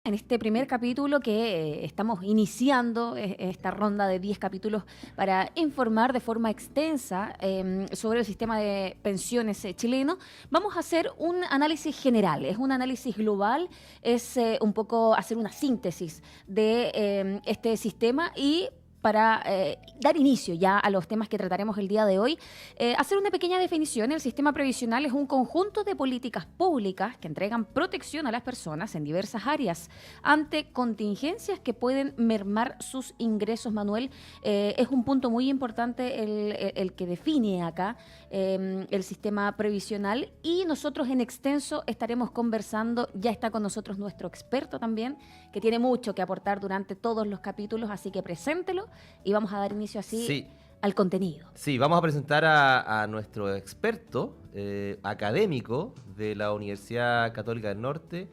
En este primer capítulo que estamos iniciando esta ronda de 10 capítulos para informar de forma extensa sobre el sistema de pensiones chileno, vamos a hacer un análisis general, es un análisis global, es un poco hacer una síntesis de este sistema y para dar inicio ya a los temas que trataremos el día de hoy, hacer una pequeña definición. El sistema previsional es un conjunto de políticas públicas que entregan protección a las personas en diversas áreas ante contingencias que pueden mermar sus ingresos. Manuel, es un punto muy importante el que define acá el sistema previsional, y nosotros en extenso estaremos conversando. Ya está con nosotros nuestro experto también, que tiene mucho que aportar durante todos los capítulos, así que preséntelo y vamos a dar inicio así Sí, al contenido. sí, vamos a presentar a nuestro experto académico de la Universidad Católica del Norte,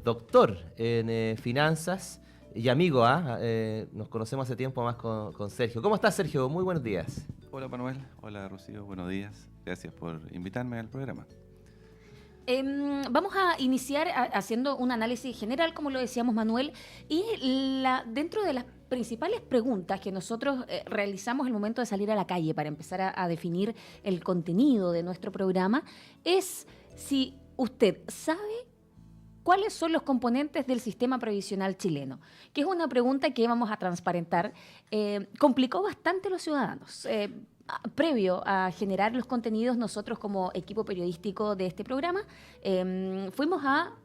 doctor en finanzas y amigo, nos conocemos hace tiempo más con Sergio. ¿Cómo estás, Sergio? Muy buenos días. Hola Manuel, hola Rocío, buenos días. Gracias por invitarme al programa. Vamos a iniciar haciendo un análisis general, como lo decíamos, Manuel, y dentro de las principales preguntas que nosotros realizamos al momento de salir a la calle para empezar a definir el contenido de nuestro programa es si usted sabe cuáles son los componentes del sistema previsional chileno, que es una pregunta que vamos a transparentar. Complicó bastante a los ciudadanos. Previo a generar los contenidos, nosotros como equipo periodístico de este programa fuimos a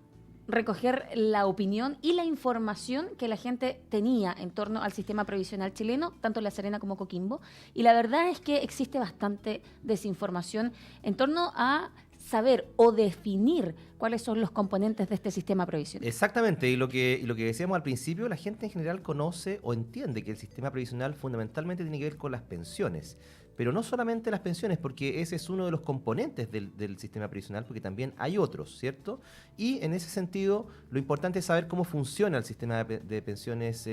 recoger la opinión y la información que la gente tenía en torno al sistema previsional chileno, tanto en La Serena como Coquimbo, y la verdad es que existe bastante desinformación en torno a saber o definir cuáles son los componentes de este sistema previsional. Exactamente, y lo que decíamos al principio, la gente en general conoce o entiende que el sistema previsional fundamentalmente tiene que ver con las pensiones. Pero no solamente las pensiones, porque ese es uno de los componentes del sistema previsional, porque también hay otros, ¿cierto? Y en ese sentido, lo importante es saber cómo funciona el sistema de pensiones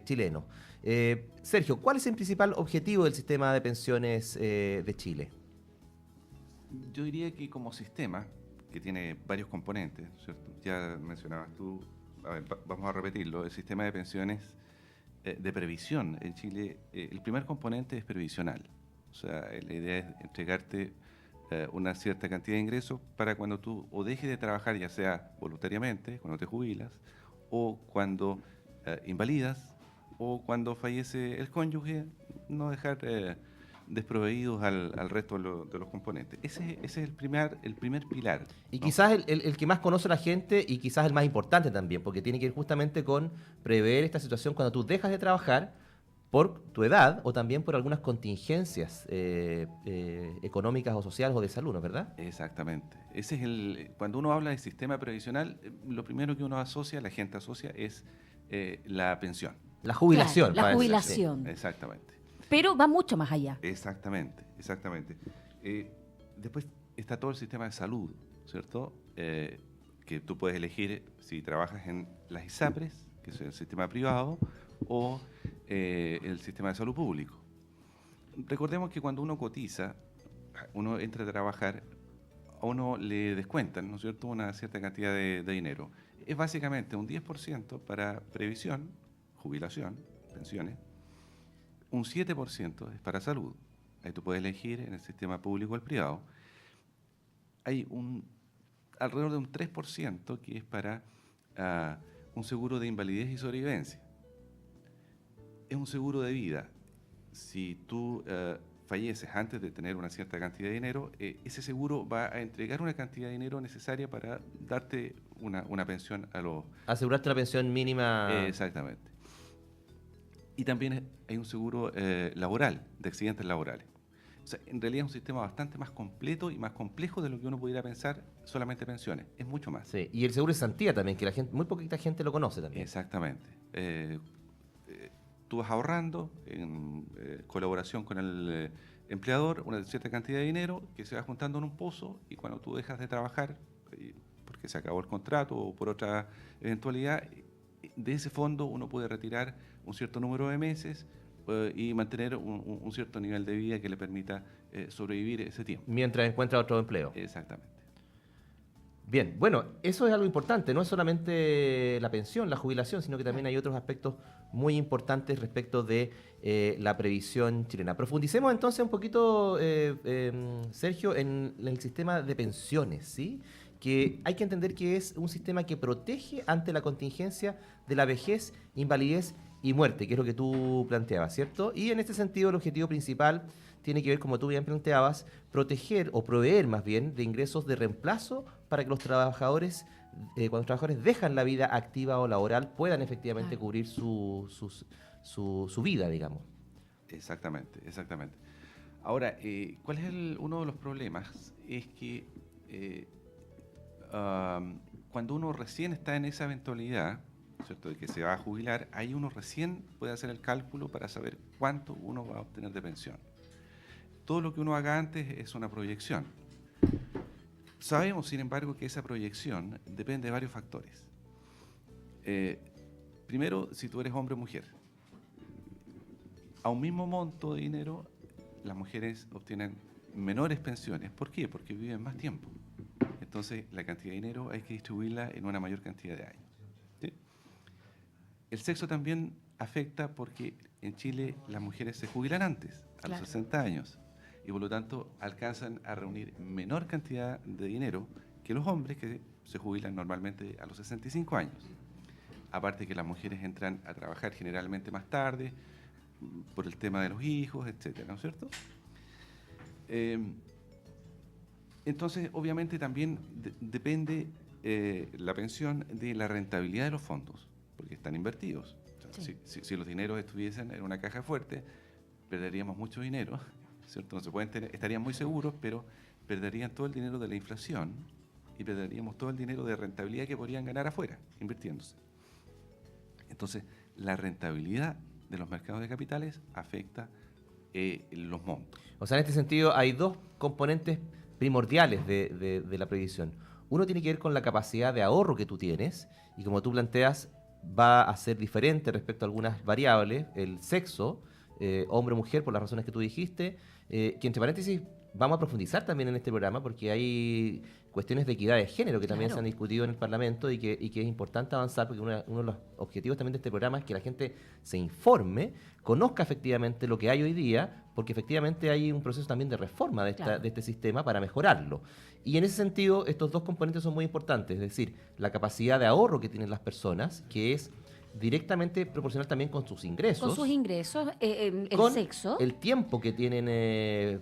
chileno. Sergio, ¿cuál es el principal objetivo del sistema de pensiones de Chile? Yo diría que como sistema, que tiene varios componentes, ¿cierto? Ya mencionabas tú, a ver, vamos a repetirlo, el sistema de pensiones de previsión en Chile, el primer componente es previsional. O sea, la idea es entregarte una cierta cantidad de ingresos para cuando tú o dejes de trabajar, ya sea voluntariamente, cuando te jubilas, o cuando invalidas, o cuando fallece el cónyuge, no dejar desproveídos al resto de los componentes. Ese es el primer pilar, Y ¿no? quizás el que más conoce la gente y quizás el más importante también, porque tiene que ver justamente con prever esta situación cuando tú dejas de trabajar por tu edad o también por algunas contingencias económicas o sociales o de salud, ¿no es verdad? Exactamente. Cuando uno habla de sistema previsional, lo primero que uno asocia, la gente asocia, es la pensión. La jubilación. Claro, la para decir, jubilación. Exactamente. Pero va mucho más allá. Exactamente. Después está todo el sistema de salud, ¿cierto? Que tú puedes elegir si trabajas en las ISAPRES, que es el sistema privado, o el sistema de salud público. Recordemos que cuando uno cotiza, uno entra a trabajar, a uno le descuentan, ¿no es cierto?, una cierta cantidad de dinero. Es básicamente un 10% para previsión, jubilación, pensiones, un 7% es para salud. Ahí tú puedes elegir en el sistema público o el privado. Hay alrededor de un 3% que es para un seguro de invalidez y sobrevivencia. Es un seguro de vida. Si tú falleces antes de tener una cierta cantidad de dinero, ese seguro va a entregar una cantidad de dinero necesaria para darte una pensión a los... Asegurarte una pensión mínima. Exactamente. Y también hay un seguro laboral, de accidentes laborales. O sea, en realidad es un sistema bastante más completo y más complejo de lo que uno pudiera pensar solamente pensiones. Es mucho más. Sí, y el seguro de cesantía también, que la gente, muy poquita gente lo conoce también. Exactamente. Tú vas ahorrando en colaboración con el empleador una cierta cantidad de dinero que se va juntando en un pozo, y cuando tú dejas de trabajar, porque se acabó el contrato o por otra eventualidad, de ese fondo uno puede retirar un cierto número de meses y mantener un cierto nivel de vida que le permita sobrevivir ese tiempo. Mientras encuentra otro empleo. Exactamente. Bien, bueno, eso es algo importante, no es solamente la pensión, la jubilación, sino que también hay otros aspectos muy importantes respecto de la previsión chilena. Profundicemos entonces un poquito, Sergio, en el sistema de pensiones, ¿sí? Que hay que entender que es un sistema que protege ante la contingencia de la vejez, invalidez y muerte, que es lo que tú planteabas, ¿cierto? Y en este sentido el objetivo principal tiene que ver, como tú bien planteabas, proteger o proveer más bien de ingresos de reemplazo para que los trabajadores, cuando los trabajadores dejan la vida activa o laboral, puedan efectivamente Claro. cubrir su vida, digamos. Exactamente, exactamente. Ahora, ¿cuál es uno de los problemas? Es que cuando uno recién está en esa eventualidad, ¿cierto?, de que se va a jubilar, ahí uno recién puede hacer el cálculo para saber cuánto uno va a obtener de pensión. Todo lo que uno haga antes es una proyección. Sabemos, sin embargo, que esa proyección depende de varios factores. Primero, si tú eres hombre o mujer. A un mismo monto de dinero, las mujeres obtienen menores pensiones. ¿Por qué? Porque viven más tiempo. Entonces, la cantidad de dinero hay que distribuirla en una mayor cantidad de años. ¿Sí? El sexo también afecta porque en Chile las mujeres se jubilan antes, a los 60 años, y por lo tanto alcanzan a reunir menor cantidad de dinero que los hombres que se jubilan normalmente a los 65 años. Aparte que las mujeres entran a trabajar generalmente más tarde, por el tema de los hijos, etcétera, ¿no es cierto? Entonces, obviamente también depende la pensión de la rentabilidad de los fondos, porque están invertidos. O sea, si los dineros estuviesen en una caja fuerte, perderíamos mucho dinero, ¿cierto? No se pueden estarían muy seguros, pero perderían todo el dinero de la inflación y perderíamos todo el dinero de rentabilidad que podrían ganar afuera, invirtiéndose. Entonces, la rentabilidad de los mercados de capitales afecta los montos. O sea, en este sentido hay dos componentes primordiales de la previsión. Uno tiene que ver con la capacidad de ahorro que tú tienes y como tú planteas va a ser diferente respecto a algunas variables, el sexo, hombre o mujer, por las razones que tú dijiste, que entre paréntesis vamos a profundizar también en este programa porque hay cuestiones de equidad de género que también se han discutido en el Parlamento y que es importante avanzar porque uno de los objetivos también de este programa es que la gente se informe, conozca efectivamente lo que hay hoy día, porque efectivamente hay un proceso también de reforma de este sistema para mejorarlo. Y en ese sentido, estos dos componentes son muy importantes, es decir, la capacidad de ahorro que tienen las personas, que es directamente proporcional también con sus ingresos. Con sus ingresos, el con sexo. El tiempo que tienen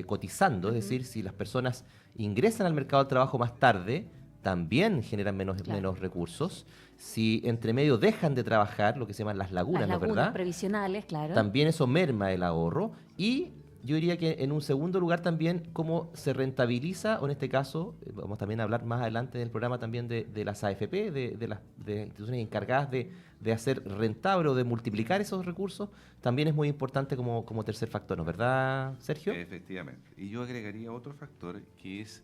cotizando, es decir, si las personas ingresan al mercado del trabajo más tarde, también generan menos recursos. Si entre medio dejan de trabajar, lo que se llaman las lagunas, ¿no es verdad? Previsionales, claro. También eso merma el ahorro y yo diría que en un segundo lugar también cómo se rentabiliza, o en este caso, vamos también a hablar más adelante del programa también de las AFP, de las instituciones encargadas de hacer rentable o de multiplicar esos recursos, también es muy importante como tercer factor, ¿no es verdad, Sergio? Efectivamente. Y yo agregaría otro factor que es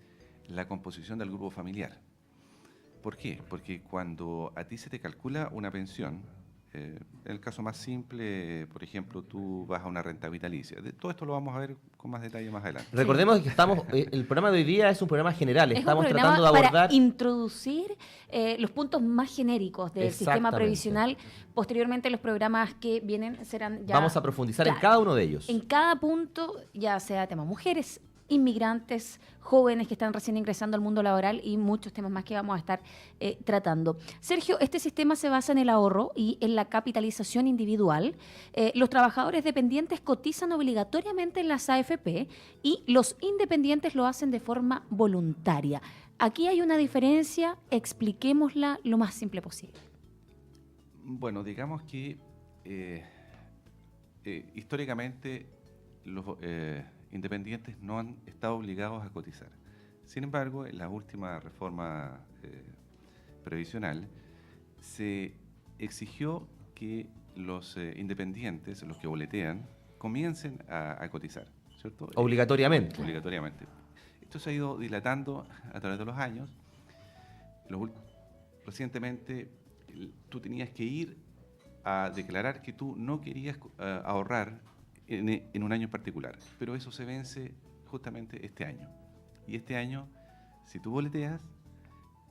la composición del grupo familiar. ¿Por qué? Porque cuando a ti se te calcula una pensión, en el caso más simple, por ejemplo, tú vas a una renta vitalicia. Todo esto lo vamos a ver con más detalle más adelante. Recordemos que estamos, el programa de hoy día es un programa general, estamos tratando de abordar... para introducir los puntos más genéricos del sistema previsional. Posteriormente los programas que vienen serán ya... Vamos a profundizar en cada uno de ellos. En cada punto, ya sea tema mujeres, inmigrantes, jóvenes que están recién ingresando al mundo laboral y muchos temas más que vamos a estar tratando. Sergio, este sistema se basa en el ahorro y en la capitalización individual. Los trabajadores dependientes cotizan obligatoriamente en las AFP y los independientes lo hacen de forma voluntaria. Aquí hay una diferencia, expliquémosla lo más simple posible. Bueno, digamos que históricamente los independientes no han estado obligados a cotizar. Sin embargo, en la última reforma previsional se exigió que los independientes, los que boletean, comiencen a cotizar, ¿cierto? Obligatoriamente. Obligatoriamente. Esto se ha ido dilatando a través de los años. Recientemente tú tenías que ir a declarar que tú no querías ahorrar en un año en particular, pero eso se vence justamente este año. Y este año, si tú boleteas,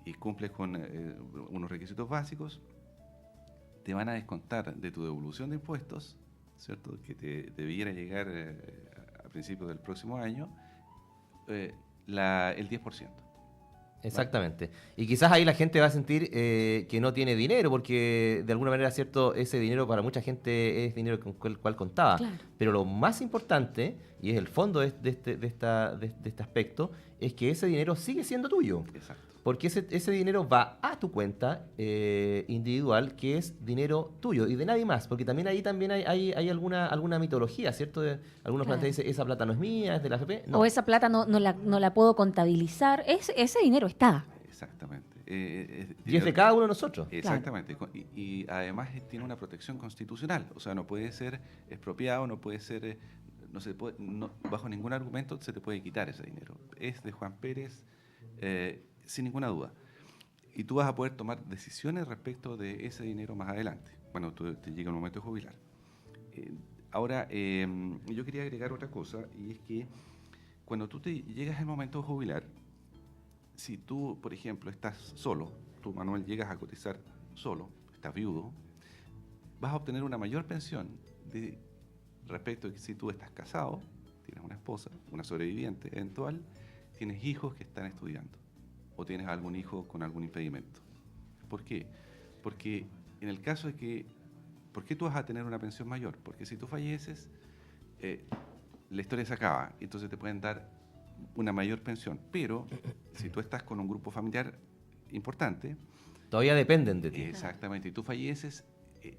y cumples con unos requisitos básicos, te van a descontar de tu devolución de impuestos, ¿cierto? Que te debiera llegar a principios del próximo año, el 10%. Exactamente. Y quizás ahí la gente va a sentir que no tiene dinero, porque de alguna manera, cierto, ese dinero para mucha gente es dinero con el cual contaba. Claro. Pero lo más importante, y es el fondo de este aspecto, es que ese dinero sigue siendo tuyo. Exacto. Porque ese dinero va a tu cuenta individual, que es dinero tuyo y de nadie más. Porque también ahí también hay alguna mitología, ¿cierto? Algunos Claro. plantean, esa plata no es mía, es de la AFP. No. O esa plata no la puedo contabilizar. Ese dinero está. Exactamente. Y es de cada uno de nosotros. Exactamente. Y además tiene una protección constitucional. O sea, no puede ser expropiado, no puede ser, bajo ningún argumento se te puede quitar ese dinero. Es de Juan Pérez, sin ninguna duda. Y tú vas a poder tomar decisiones respecto de ese dinero más adelante. Bueno, te llega el momento de jubilar. Ahora, yo quería agregar otra cosa, y es que cuando tú te llegas al momento de jubilar, si tú, por ejemplo, estás solo, tú, Manuel, llegas a cotizar solo, estás viudo, vas a obtener una mayor pensión respecto a que si tú estás casado, tienes una esposa, una sobreviviente eventual, tienes hijos que están estudiando o tienes algún hijo con algún impedimento. ¿Por qué? Porque en el caso de que, ¿por qué tú vas a tener una pensión mayor? Porque si tú falleces, la historia se acaba, entonces te pueden dar una mayor pensión, pero si tú estás con un grupo familiar importante, Todavía dependen de ti. exactamente, y tú falleces,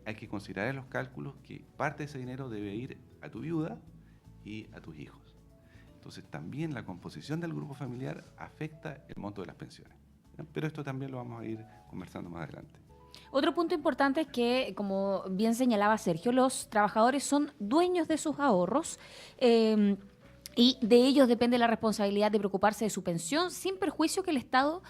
hay que considerar en los cálculos que parte de ese dinero debe ir a tu viuda y a tus hijos. Entonces también la composición del grupo familiar afecta el monto de las pensiones, ¿ya? Pero esto también lo vamos a ir conversando más adelante. Otro punto importante es que, como bien señalaba Sergio, los trabajadores son dueños de sus ahorros. Y de ellos depende la responsabilidad de preocuparse de su pensión, sin perjuicio que el Estado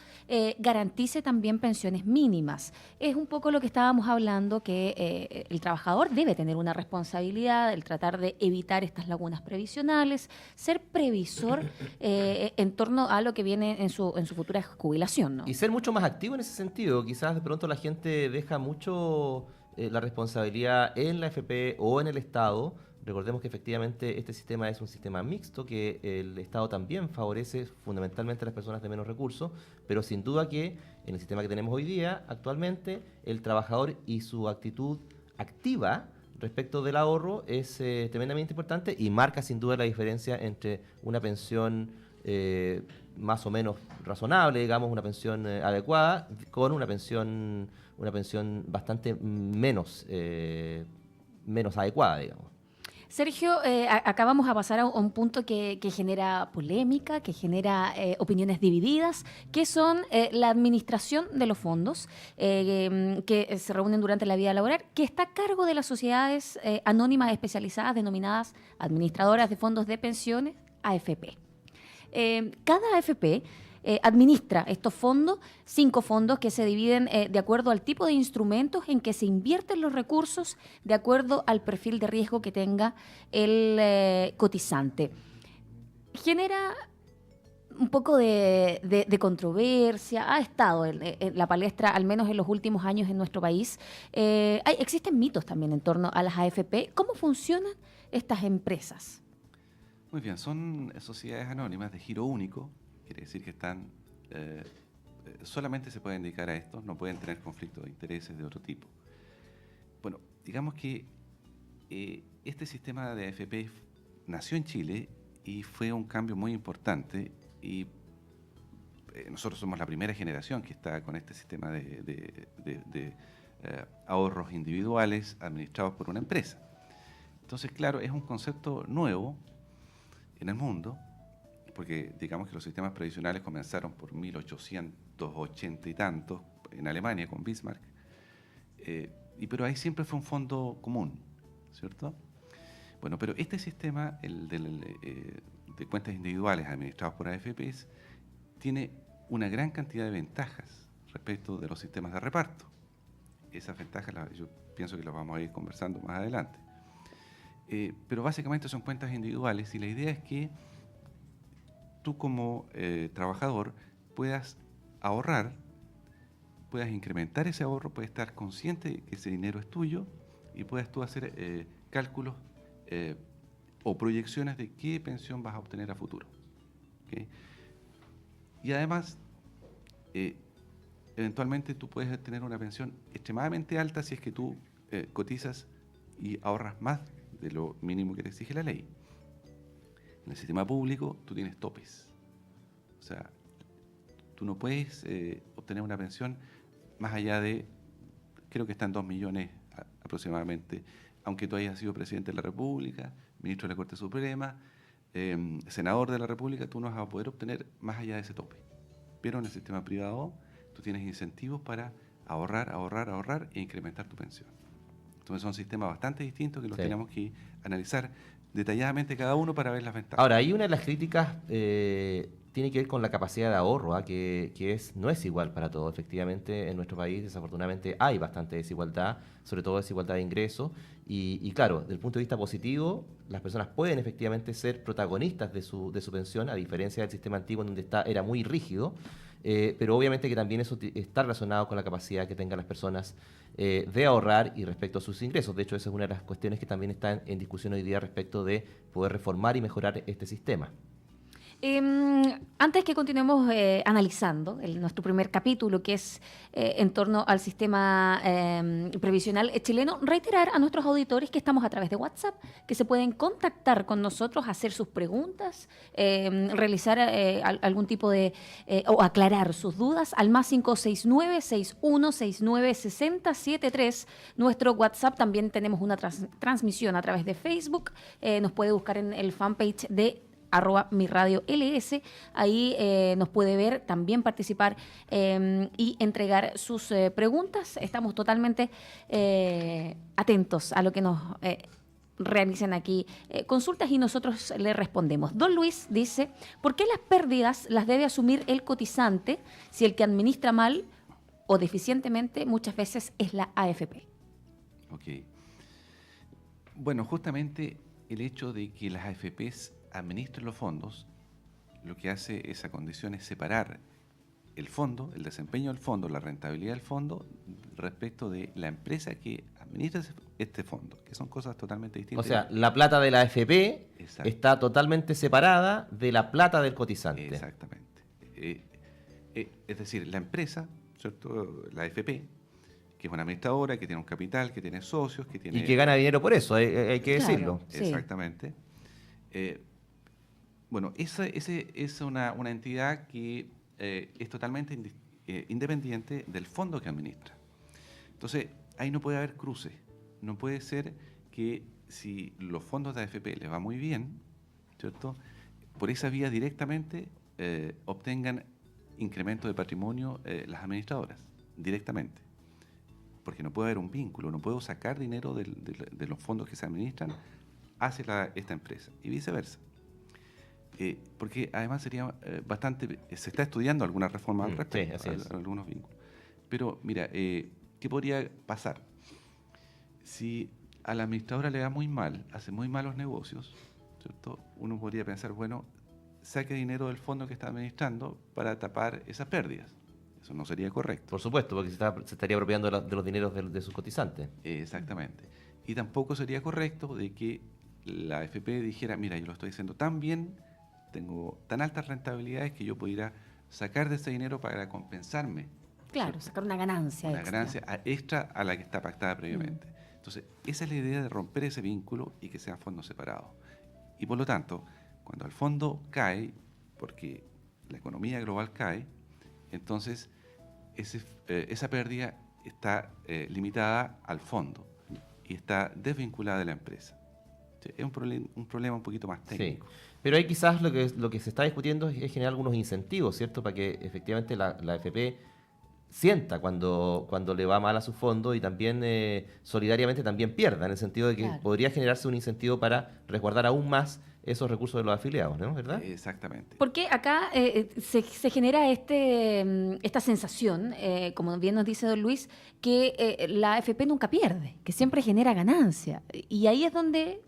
garantice también pensiones mínimas. Es un poco lo que estábamos hablando, que el trabajador debe tener una responsabilidad, el tratar de evitar estas lagunas previsionales, ser previsor en torno a lo que viene en su futura jubilación, ¿no? Y ser mucho más activo en ese sentido. Quizás de pronto la gente deja mucho la responsabilidad en la AFP o en el Estado. Recordemos que efectivamente este sistema es un sistema mixto, que el Estado también favorece fundamentalmente a las personas de menos recursos, pero sin duda que en el sistema que tenemos hoy día, actualmente, el trabajador y su actitud activa respecto del ahorro es tremendamente importante y marca sin duda la diferencia entre una pensión más o menos razonable, digamos, una pensión adecuada, con una pensión bastante menos adecuada, digamos. Sergio, acá vamos a pasar a un punto que genera polémica, que genera opiniones divididas, que son la administración de los fondos que se reúnen durante la vida laboral, que está a cargo de las sociedades anónimas especializadas denominadas administradoras de fondos de pensiones, AFP. Cada AFP administra estos fondos, 5 fondos que se dividen de acuerdo al tipo de instrumentos en que se invierten los recursos, de acuerdo al perfil de riesgo que tenga el cotizante. Genera un poco de controversia, ha estado en la palestra, al menos en los últimos años en nuestro país. Existen mitos también en torno a las AFP. ¿Cómo funcionan estas empresas? Muy bien, son sociedades anónimas de giro único. Quiere decir que solamente se pueden dedicar a esto, no pueden tener conflictos de intereses de otro tipo. Bueno, digamos que este sistema de AFP nació en Chile y fue un cambio muy importante, y nosotros somos la primera generación que está con este sistema de ahorros individuales administrados por una empresa. Entonces, claro, es un concepto nuevo en el mundo, porque digamos que los sistemas previsionales comenzaron por 1880 y tantos en Alemania con Bismarck, pero ahí siempre fue un fondo común, ¿cierto? Bueno, pero este sistema, de cuentas individuales administrados por AFPs, tiene una gran cantidad de ventajas respecto de los sistemas de reparto. Esas ventajas yo pienso que las vamos a ir conversando más adelante. Pero básicamente son cuentas individuales, y la idea es que tú como trabajador puedas ahorrar puedas incrementar ese ahorro, puedes estar consciente de que ese dinero es tuyo y puedas tú hacer cálculos o proyecciones de qué pensión vas a obtener a futuro. ¿Okay? Y además, eventualmente tú puedes tener una pensión extremadamente alta si es que tú cotizas y ahorras más de lo mínimo que te exige la ley. En el sistema público tú tienes topes. O sea, tú no puedes obtener una pensión más allá de, creo que están 2 millones aproximadamente, aunque tú hayas sido presidente de la República, ministro de la Corte Suprema, senador de la República, tú no vas a poder obtener más allá de ese tope. Pero en el sistema privado tú tienes incentivos para ahorrar e incrementar tu pensión. Entonces son sistemas bastante distintos que los tenemos que analizar detalladamente cada uno para ver las ventajas. Ahora, hay una de las críticas tiene que ver con la capacidad de ahorro, que no es igual para todos. Efectivamente, en nuestro país, desafortunadamente, hay bastante desigualdad, sobre todo desigualdad de ingresos. Y claro, desde el punto de vista positivo, las personas pueden efectivamente ser protagonistas de su pensión, a diferencia del sistema antiguo en donde era muy rígido. Pero obviamente que también eso está relacionado con la capacidad que tengan las personas de ahorrar y respecto a sus ingresos. De hecho, esa es una de las cuestiones que también están en discusión hoy día respecto de poder reformar y mejorar este sistema. Antes que continuemos analizando nuestro primer capítulo, que es en torno al sistema previsional chileno, reiterar a nuestros auditores que estamos a través de WhatsApp, que se pueden contactar con nosotros, hacer sus preguntas, realizar algún tipo de, o aclarar sus dudas al más 569-6169-6073. Nuestro WhatsApp, también tenemos una transmisión a través de Facebook, nos puede buscar en el fanpage de @miradiolS, ahí nos puede ver, también participar y entregar sus preguntas. Estamos totalmente atentos a lo que nos realicen aquí consultas y nosotros le respondemos. Don Luis dice, ¿por qué las pérdidas las debe asumir el cotizante si el que administra mal o deficientemente muchas veces es la AFP? Ok. Bueno, justamente el hecho de que las AFPs administren los fondos, lo que hace esa condición es separar el fondo, el desempeño del fondo, la rentabilidad del fondo, respecto de la empresa que administra este fondo, que son cosas totalmente distintas. O sea, la plata de la AFP está totalmente separada de la plata del cotizante. Exactamente. Es decir, la empresa, ¿cierto? La AFP, que es una administradora, que tiene un capital, que tiene socios, que tiene... Y que gana dinero por eso, hay que decirlo. Sí. Exactamente. Bueno, esa es una entidad que es totalmente independiente del fondo que administra. Entonces, ahí no puede haber cruces. No puede ser que si los fondos de AFP les va muy bien, ¿cierto?, por esa vía directamente obtengan incremento de patrimonio las administradoras, directamente. Porque no puede haber un vínculo, no puedo sacar dinero de los fondos que se administran hacia esta empresa y viceversa. Porque además sería bastante... se está estudiando alguna reforma al respecto, sí, así es. Algunos vínculos. Pero mira, ¿qué podría pasar? Si a la administradora le va muy mal, hace muy malos negocios, ¿cierto?, uno podría pensar, bueno, saque dinero del fondo que está administrando para tapar esas pérdidas. Eso no sería correcto. Por supuesto, porque se estaría apropiando de los dineros de sus cotizantes. Exactamente. Y tampoco sería correcto de que la AFP dijera, mira, yo lo estoy haciendo tan bien, tengo tan altas rentabilidades que yo pudiera sacar de ese dinero para compensarme. Claro, ¿cierto?, sacar una ganancia una extra. ganancia extra a la que está pactada previamente. Entonces, esa es la idea de romper ese vínculo y que sean fondos separados. Y por lo tanto, cuando el fondo cae, porque la economía global cae, entonces esa pérdida está limitada al fondo y está desvinculada de la empresa. Es un problema un poquito más técnico. Sí. Pero ahí quizás lo que se está discutiendo es generar algunos incentivos, ¿cierto?, para que efectivamente la AFP sienta cuando le va mal a su fondo y también solidariamente también pierda, en el sentido de que podría generarse un incentivo para resguardar aún más esos recursos de los afiliados, ¿no? ¿Verdad? Exactamente. Porque acá se genera esta sensación, como bien nos dice don Luis, que la AFP nunca pierde, que siempre genera ganancia. Y ahí es donde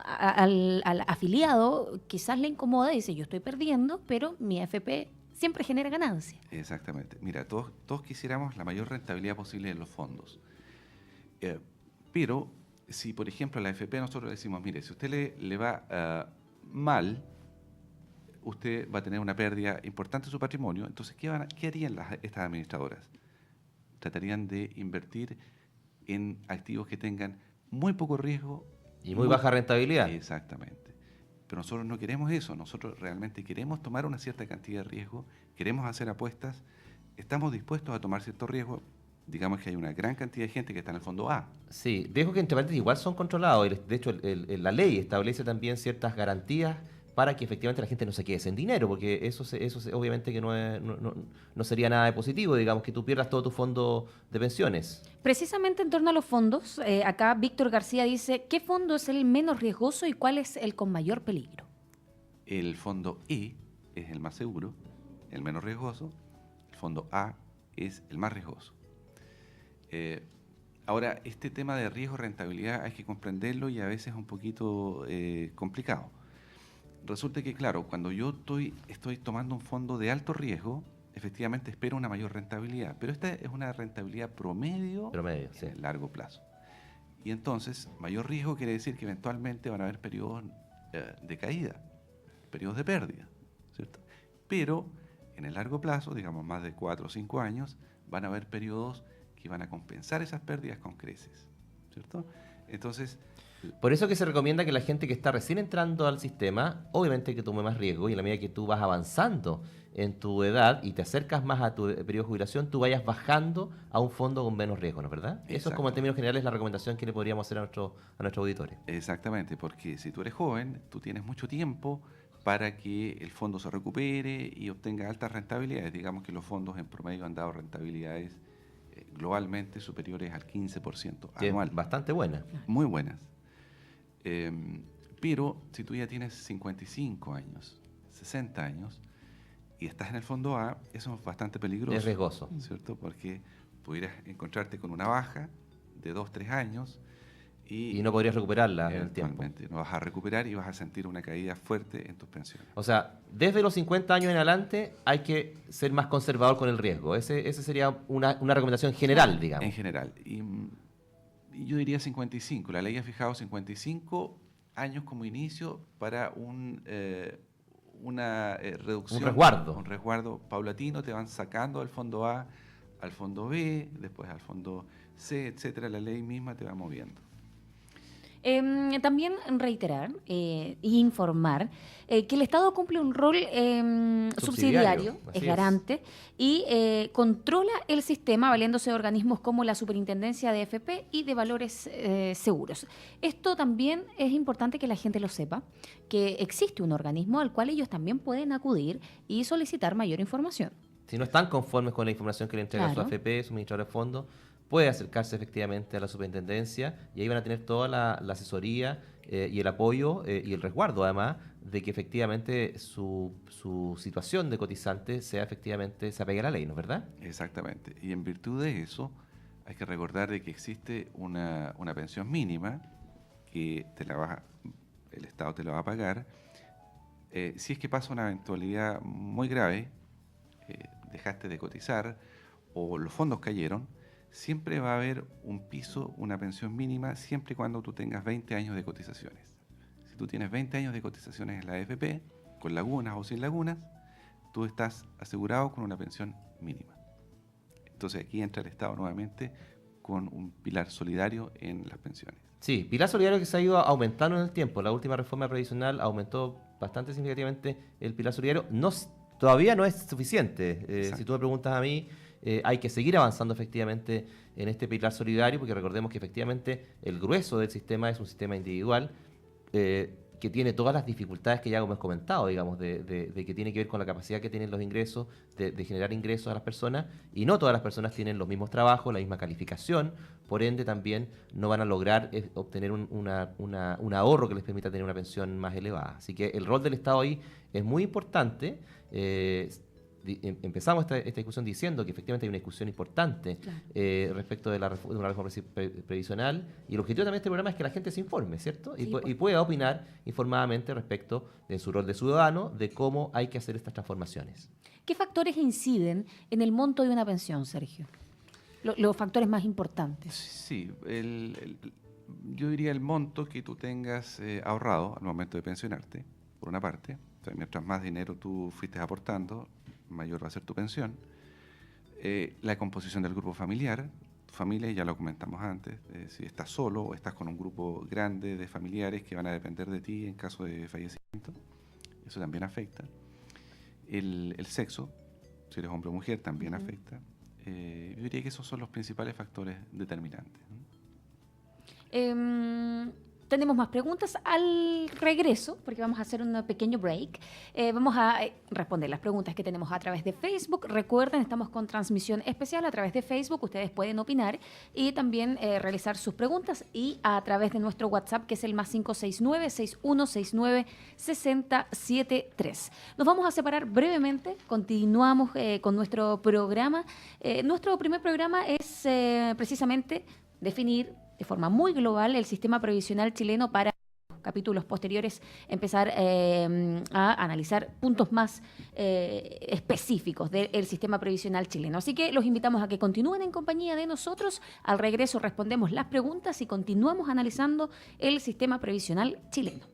al afiliado quizás le incomoda y dice, yo estoy perdiendo, pero mi AFP siempre genera ganancia. Exactamente. Mira, todos quisiéramos la mayor rentabilidad posible en los fondos. Pero si, por ejemplo, a la AFP nosotros decimos, mire, si usted le va mal, usted va a tener una pérdida importante de su patrimonio, entonces, ¿qué harían estas administradoras? Tratarían de invertir en activos que tengan muy poco riesgo. Y muy baja rentabilidad. Exactamente. Pero nosotros no queremos eso, nosotros realmente queremos tomar una cierta cantidad de riesgo, queremos hacer apuestas, estamos dispuestos a tomar cierto riesgo. Digamos que hay una gran cantidad de gente que está en el fondo A. Sí, dejo que entre paréntesis igual son controlados. De hecho, la ley establece también ciertas garantías para que efectivamente la gente no se quede sin dinero, porque obviamente que no sería nada de positivo, digamos, que tú pierdas todo tu fondo de pensiones. Precisamente en torno a los fondos, acá Víctor García dice, ¿qué fondo es el menos riesgoso y cuál es el con mayor peligro? El fondo E es el más seguro, el menos riesgoso. El fondo A es el más riesgoso. Ahora, este tema de riesgo-rentabilidad hay que comprenderlo y a veces es un poquito complicado. Resulta que, claro, cuando yo estoy tomando un fondo de alto riesgo, efectivamente espero una mayor rentabilidad, pero esta es una rentabilidad promedio Sí. en largo plazo. Y entonces, mayor riesgo quiere decir que eventualmente van a haber periodos de caída, periodos de pérdida, ¿cierto? Pero en el largo plazo, digamos más de 4 o 5 años, van a haber periodos que van a compensar esas pérdidas con creces, ¿cierto? Entonces, por eso que se recomienda que la gente que está recién entrando al sistema, obviamente que tome más riesgo y en la medida que tú vas avanzando en tu edad y te acercas más a tu periodo de jubilación, tú vayas bajando a un fondo con menos riesgo, ¿no es verdad? Exacto. Eso es como en términos generales la recomendación que le podríamos hacer a nuestros auditores. exactamente, porque si tú eres joven, tú tienes mucho tiempo para que el fondo se recupere y obtenga altas rentabilidades. Digamos que los fondos en promedio han dado rentabilidades globalmente superiores al 15% anual. Bastante buena. Muy buenas. Pero si tú ya tienes 55 años, 60 años y estás en el fondo A, eso es bastante peligroso. Es riesgoso. ¿Cierto? Porque pudieras encontrarte con una baja de 2, 3 años y no podrías recuperarla en el tiempo. No vas a recuperar y vas a sentir una caída fuerte en tus pensiones. O sea, desde los 50 años en adelante hay que ser más conservador con el riesgo. Ese sería una recomendación general, digamos. En general. Y yo diría 55. La ley ha fijado 55 años como inicio para una reducción. Un resguardo. Un resguardo paulatino. Te van sacando del fondo A al fondo B, después al fondo C, etcétera. La ley misma te va moviendo. También reiterar e informar que el Estado cumple un rol subsidiario, es garante, y controla el sistema valiéndose de organismos como la Superintendencia de AFP y de Valores Seguros. Esto también es importante que la gente lo sepa, que existe un organismo al cual ellos también pueden acudir y solicitar mayor información. Si no están conformes con la información que le entrega su AFP, su administrador de fondos, puede acercarse efectivamente a la superintendencia y ahí van a tener toda la asesoría y el apoyo y el resguardo, además, de que efectivamente su situación de cotizante se apegue a la ley, ¿no es verdad? Exactamente. Y en virtud de eso, hay que recordar de que existe una pensión mínima que el Estado te la va a pagar. Si es que pasa una eventualidad muy grave, dejaste de cotizar o los fondos cayeron, siempre va a haber un piso, una pensión mínima, siempre y cuando tú tengas 20 años de cotizaciones. Si tú tienes 20 años de cotizaciones en la AFP, con lagunas o sin lagunas, tú estás asegurado con una pensión mínima. Entonces aquí entra el Estado nuevamente con un pilar solidario en las pensiones. Sí, pilar solidario que se ha ido aumentando en el tiempo. La última reforma previsional aumentó bastante significativamente el pilar solidario. Todavía no es suficiente. Si tú me preguntas a mí, hay que seguir avanzando efectivamente en este pilar solidario, porque recordemos que efectivamente el grueso del sistema es un sistema individual que tiene todas las dificultades que ya hemos comentado, digamos, de que tiene que ver con la capacidad que tienen los ingresos, de generar ingresos a las personas, y no todas las personas tienen los mismos trabajos, la misma calificación, por ende también no van a lograr obtener un ahorro que les permita tener una pensión más elevada. Así que el rol del Estado ahí es muy importante. Empezamos esta discusión diciendo que efectivamente hay una discusión importante respecto de una reforma previsional, y el objetivo también de este programa es que la gente se informe, ¿cierto? Sí, y pueda opinar informadamente respecto de su rol de ciudadano, de cómo hay que hacer estas transformaciones. ¿Qué factores inciden en el monto de una pensión, Sergio? Los factores más importantes. Sí, yo diría el monto que tú tengas ahorrado al momento de pensionarte, por una parte. O sea, mientras más dinero tú fuiste aportando, mayor va a ser tu pensión. La composición del grupo familiar. Tu familia, ya lo comentamos antes, si estás solo o estás con un grupo grande de familiares que van a depender de ti en caso de fallecimiento, eso también afecta. El sexo, si eres hombre o mujer, también afecta. Yo diría que esos son los principales factores determinantes, ¿no? Tenemos más preguntas al regreso, porque vamos a hacer un pequeño break. Vamos a responder las preguntas que tenemos a través de Facebook. Recuerden, estamos con transmisión especial a través de Facebook. Ustedes pueden opinar y también realizar sus preguntas y a través de nuestro WhatsApp, que es el más 569-6169-6073. Nos vamos a separar brevemente. Continuamos con nuestro programa. Nuestro primer programa es precisamente definir de forma muy global el sistema previsional chileno para capítulos posteriores empezar a analizar puntos más específicos del sistema previsional chileno. Así que los invitamos a que continúen en compañía de nosotros. Al regreso respondemos las preguntas y continuamos analizando el sistema previsional chileno.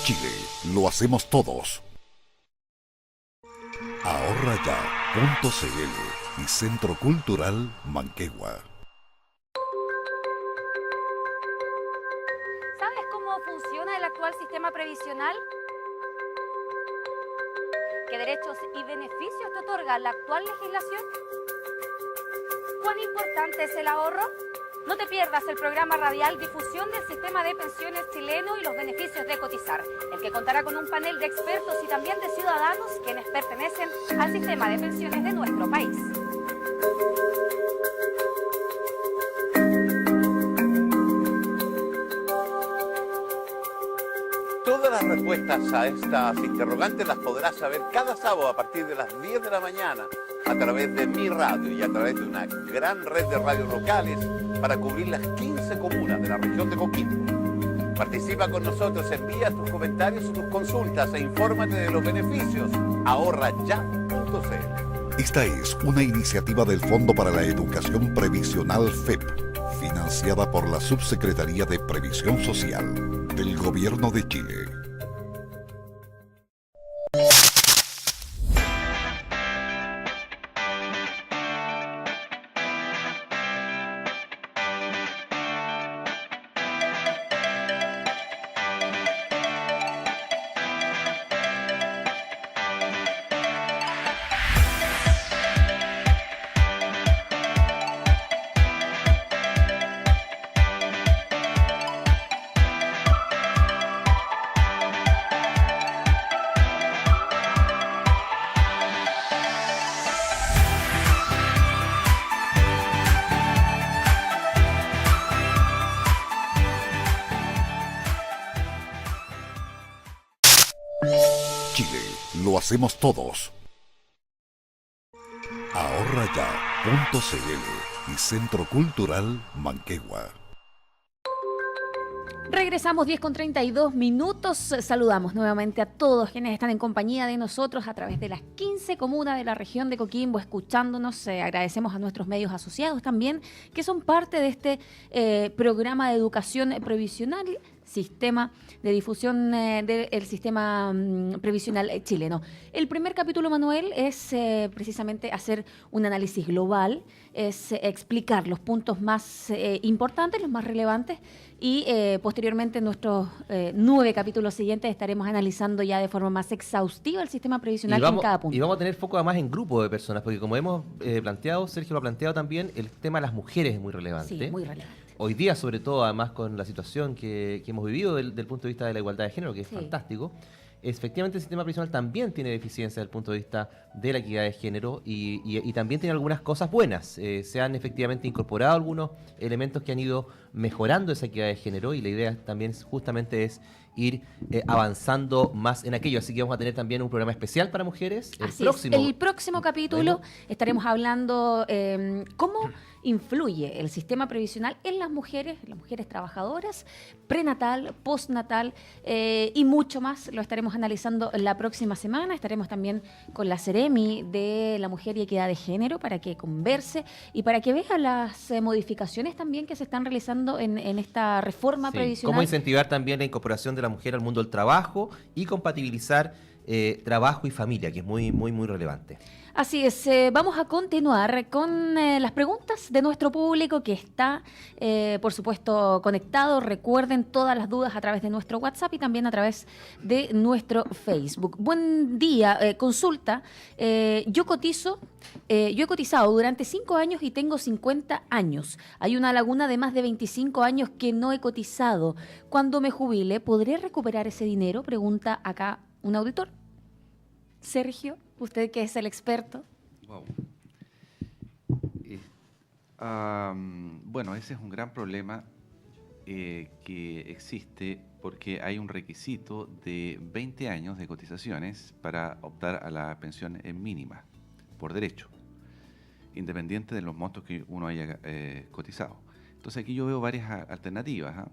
Chile, lo hacemos todos. Ahorraya.cl y Centro Cultural Manquehue. ¿Sabes cómo funciona el actual sistema previsional? ¿Qué derechos y beneficios te otorga la actual legislación? ¿Cuán importante es el ahorro? No te pierdas el programa radial Difusión del Sistema de Pensiones Chileno y los beneficios de cotizar, el que contará con un panel de expertos y también de ciudadanos quienes pertenecen al sistema de pensiones de nuestro país. Todas las respuestas a estas interrogantes las podrás saber cada sábado a partir de las 10 de la mañana a través de Mi Radio y a través de una gran red de radios locales para cubrir las 15 comunas de la región de Coquimbo. Participa con nosotros, envía tus comentarios o tus consultas e infórmate de los beneficios. Ahorraya.cl. Esta es una iniciativa del Fondo para la Educación Previsional FEP, financiada por la Subsecretaría de Previsión Social del Gobierno de Chile. Chile, lo hacemos todos. Ahorraya.cl y Centro Cultural Manquehue. Regresamos 10:32. Saludamos nuevamente a todos quienes están en compañía de nosotros a través de las 15 comunas de la región de Coquimbo, escuchándonos. Agradecemos a nuestros medios asociados también, que son parte de este programa de educación previsional sistema de difusión del sistema previsional chileno. El primer capítulo, Manuel, es precisamente hacer un análisis global, es explicar los puntos más importantes, los más relevantes, y posteriormente en nuestros 9 capítulos siguientes estaremos analizando ya de forma más exhaustiva el sistema previsional en cada punto. Y vamos a tener foco además en grupo de personas, porque como hemos planteado, Sergio lo ha planteado también, el tema de las mujeres es muy relevante. Sí, muy relevante. Hoy día, sobre todo, además con la situación que hemos vivido del punto de vista de la igualdad de género, que es Sí. fantástico, efectivamente el sistema previsional también tiene deficiencias desde el punto de vista de la equidad de género y también tiene algunas cosas buenas. Se han efectivamente incorporado algunos elementos que han ido mejorando esa equidad de género y la idea también justamente es ir avanzando más en aquello. Así que vamos a tener también un programa especial para mujeres. El próximo capítulo estaremos hablando cómo influye el sistema previsional en las mujeres trabajadoras, prenatal, postnatal y mucho más. Lo estaremos analizando la próxima semana. Estaremos también con la Seremi de la Mujer y Equidad de Género para que converse y para que vea las modificaciones también que se están realizando en esta reforma previsional. Cómo incentivar también la incorporación de la mujer al mundo del trabajo y compatibilizar trabajo y familia, que es muy, muy, muy relevante. Así es, vamos a continuar con las preguntas de nuestro público que está, por supuesto, conectado. Recuerden todas las dudas a través de nuestro WhatsApp y también a través de nuestro Facebook. Buen día, consulta. Yo he cotizado durante 5 años y tengo 50 años. Hay una laguna de más de 25 años que no he cotizado. Cuando me jubile, ¿podré recuperar ese dinero? Pregunta acá un auditor. Sergio, usted que es el experto. Wow. Bueno, ese es un gran problema que existe porque hay un requisito de 20 años de cotizaciones para optar a la pensión mínima, por derecho, independiente de los montos que uno haya cotizado. Entonces aquí yo veo varias alternativas.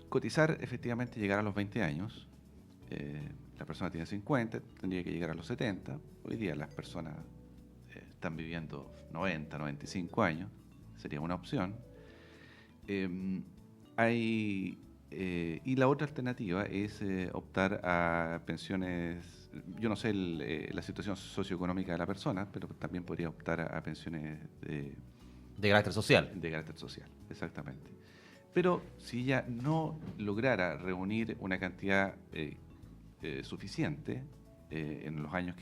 Cotizar, efectivamente, llegar a los 20 años. La persona tiene 50, tendría que llegar a los 70. Hoy día las personas están viviendo 90, 95 años, sería una opción. Y la otra alternativa es optar a pensiones, yo no sé la situación socioeconómica de la persona, pero también podría optar a pensiones de carácter social. De carácter social, exactamente. Pero si ella no lograra reunir una cantidad suficiente en los años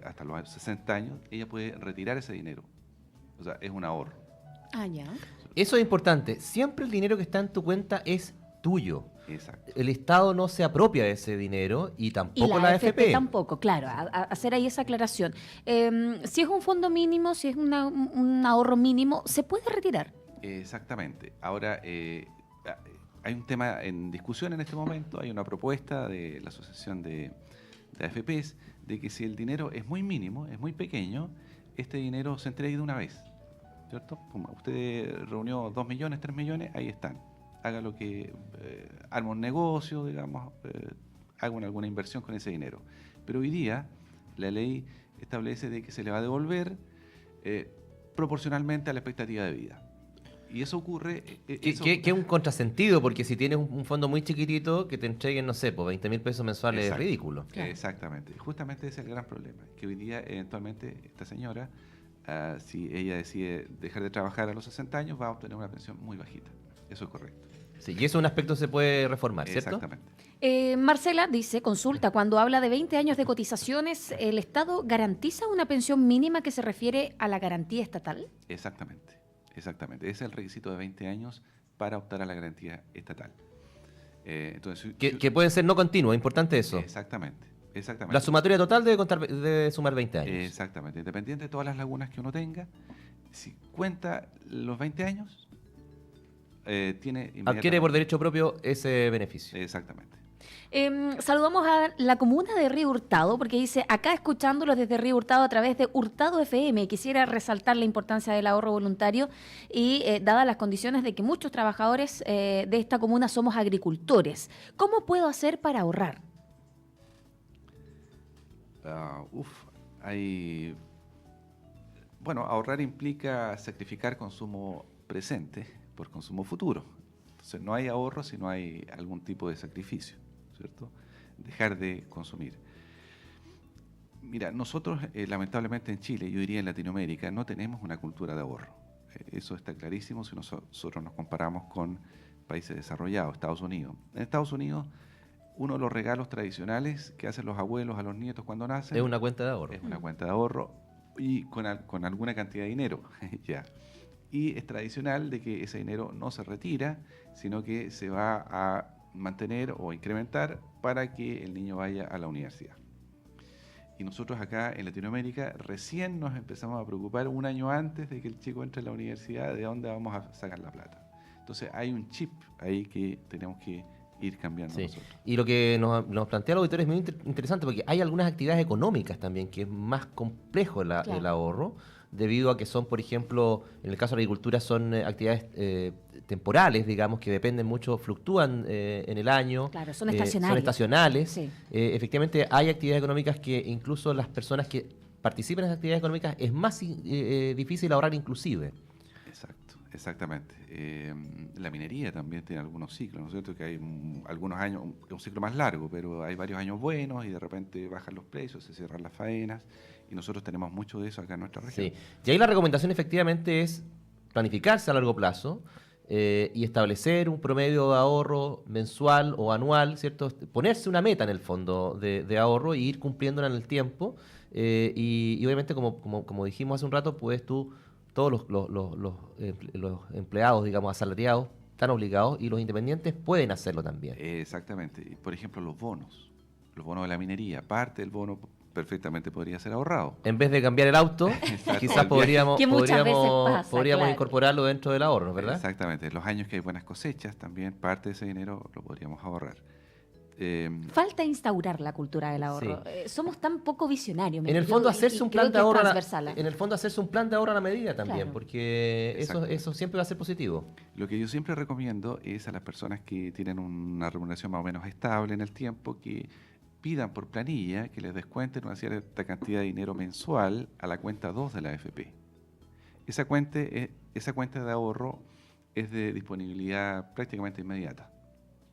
hasta los 60 años, ella puede retirar ese dinero. O sea, es un ahorro. Ah, ya. Eso es importante. Siempre el dinero que está en tu cuenta es tuyo. Exacto. El Estado no se apropia de ese dinero y tampoco la AFP. Tampoco, claro, hacer ahí esa aclaración. Si es un fondo mínimo, si es un ahorro mínimo, ¿se puede retirar? Exactamente. Ahora, hay un tema en discusión en este momento, hay una propuesta de la Asociación de AFPs de que si el dinero es muy mínimo, es muy pequeño, este dinero se entregue de una vez, ¿cierto? Como usted reunió 2 millones, 3 millones, ahí están. Haga lo que, arma un negocio, digamos, haga alguna inversión con ese dinero. Pero hoy día la ley establece de que se le va a devolver proporcionalmente a la expectativa de vida. Y eso ocurre... Que es un contrasentido, porque si tienes un fondo muy chiquitito, que te entreguen, no sé, por 20.000 pesos mensuales. Exacto. Es ridículo. Claro. Exactamente. Justamente ese es el gran problema, que hoy día eventualmente esta señora, si ella decide dejar de trabajar a los 60 años, va a obtener una pensión muy bajita. Eso es correcto. Sí, y eso es un aspecto que se puede reformar, ¿cierto? Exactamente. Marcela dice, consulta, cuando habla de 20 años de cotizaciones, ¿el Estado garantiza una pensión mínima que se refiere a la garantía estatal? Exactamente. Ese es el requisito de 20 años para optar a la garantía estatal. Entonces, Que pueden ser no continuos, importante eso. Exactamente. La sumatoria total debe sumar 20 años. Exactamente. Independiente de todas las lagunas que uno tenga, si cuenta los 20 años, tiene adquiere por derecho propio ese beneficio. Exactamente. Saludamos a la comuna de Río Hurtado, porque dice, acá escuchándolos desde Río Hurtado a través de Hurtado FM, quisiera resaltar la importancia del ahorro voluntario y dadas las condiciones de que muchos trabajadores de esta comuna somos agricultores. ¿Cómo puedo hacer para ahorrar? Bueno, ahorrar implica sacrificar consumo presente por consumo futuro. Entonces, no hay ahorro si no hay algún tipo de sacrificio, ¿cierto? Dejar de consumir. Mira, nosotros lamentablemente en Chile, yo diría en Latinoamérica, no tenemos una cultura de ahorro. Eso está clarísimo si nosotros nos comparamos con países desarrollados, Estados Unidos. En Estados Unidos, uno de los regalos tradicionales que hacen los abuelos a los nietos cuando nacen Es una cuenta de ahorro. es una cuenta de ahorro y con alguna cantidad de dinero. Ya. Y es tradicional de que ese dinero no se retira, sino que se va a mantener o incrementar para que el niño vaya a la universidad. Y nosotros acá en Latinoamérica recién nos empezamos a preocupar un año antes de que el chico entre a la universidad de dónde vamos a sacar la plata. Entonces hay un chip ahí que tenemos que ir cambiando Sí. nosotros. Y lo que nos plantea el auditor es muy interesante porque hay algunas actividades económicas también que es más complejo el Claro. ahorro, debido a que son, por ejemplo, en el caso de la agricultura son actividades temporales, digamos, que dependen mucho, fluctúan en el año. Claro, son Son estacionarias. estacionales. Sí. Efectivamente, hay actividades económicas que incluso las personas que participan en esas actividades económicas es más difícil ahorrar inclusive. Exacto, exactamente. La minería también tiene algunos ciclos, ¿no es cierto? Que hay algunos años, un ciclo más largo, pero hay varios años buenos y de repente bajan los precios, se cierran las faenas y nosotros tenemos mucho de eso acá en nuestra región. Sí. Y ahí la recomendación efectivamente es planificarse a largo plazo y establecer un promedio de ahorro mensual o anual, ¿cierto? Ponerse una meta en el fondo de ahorro e ir cumpliéndola en el tiempo. Y obviamente, como dijimos hace un rato, pues tú, todos los empleados, digamos, asalariados, están obligados y los independientes pueden hacerlo también. Exactamente. Y, por ejemplo, los bonos de la minería, parte del bono perfectamente podría ser ahorrado. En vez de cambiar el auto, quizás podríamos, Que muchas veces pasa, podríamos claro. incorporarlo dentro del ahorro, ¿verdad? Exactamente. Los años que hay buenas cosechas, también parte de ese dinero lo podríamos ahorrar. Falta instaurar la cultura del ahorro. Sí. Somos tan poco visionarios. En el yo- fondo y- hacerse y un creo plan de que es ahorro, transversal. en el fondo hacerse un plan de ahorro a la medida también, Claro. porque Exacto. eso siempre va a ser positivo. Lo que yo siempre recomiendo es a las personas que tienen una remuneración más o menos estable en el tiempo que pidan por planilla que les descuenten una cierta cantidad de dinero mensual a la cuenta 2 de la AFP. Esa cuenta de ahorro es de disponibilidad prácticamente inmediata.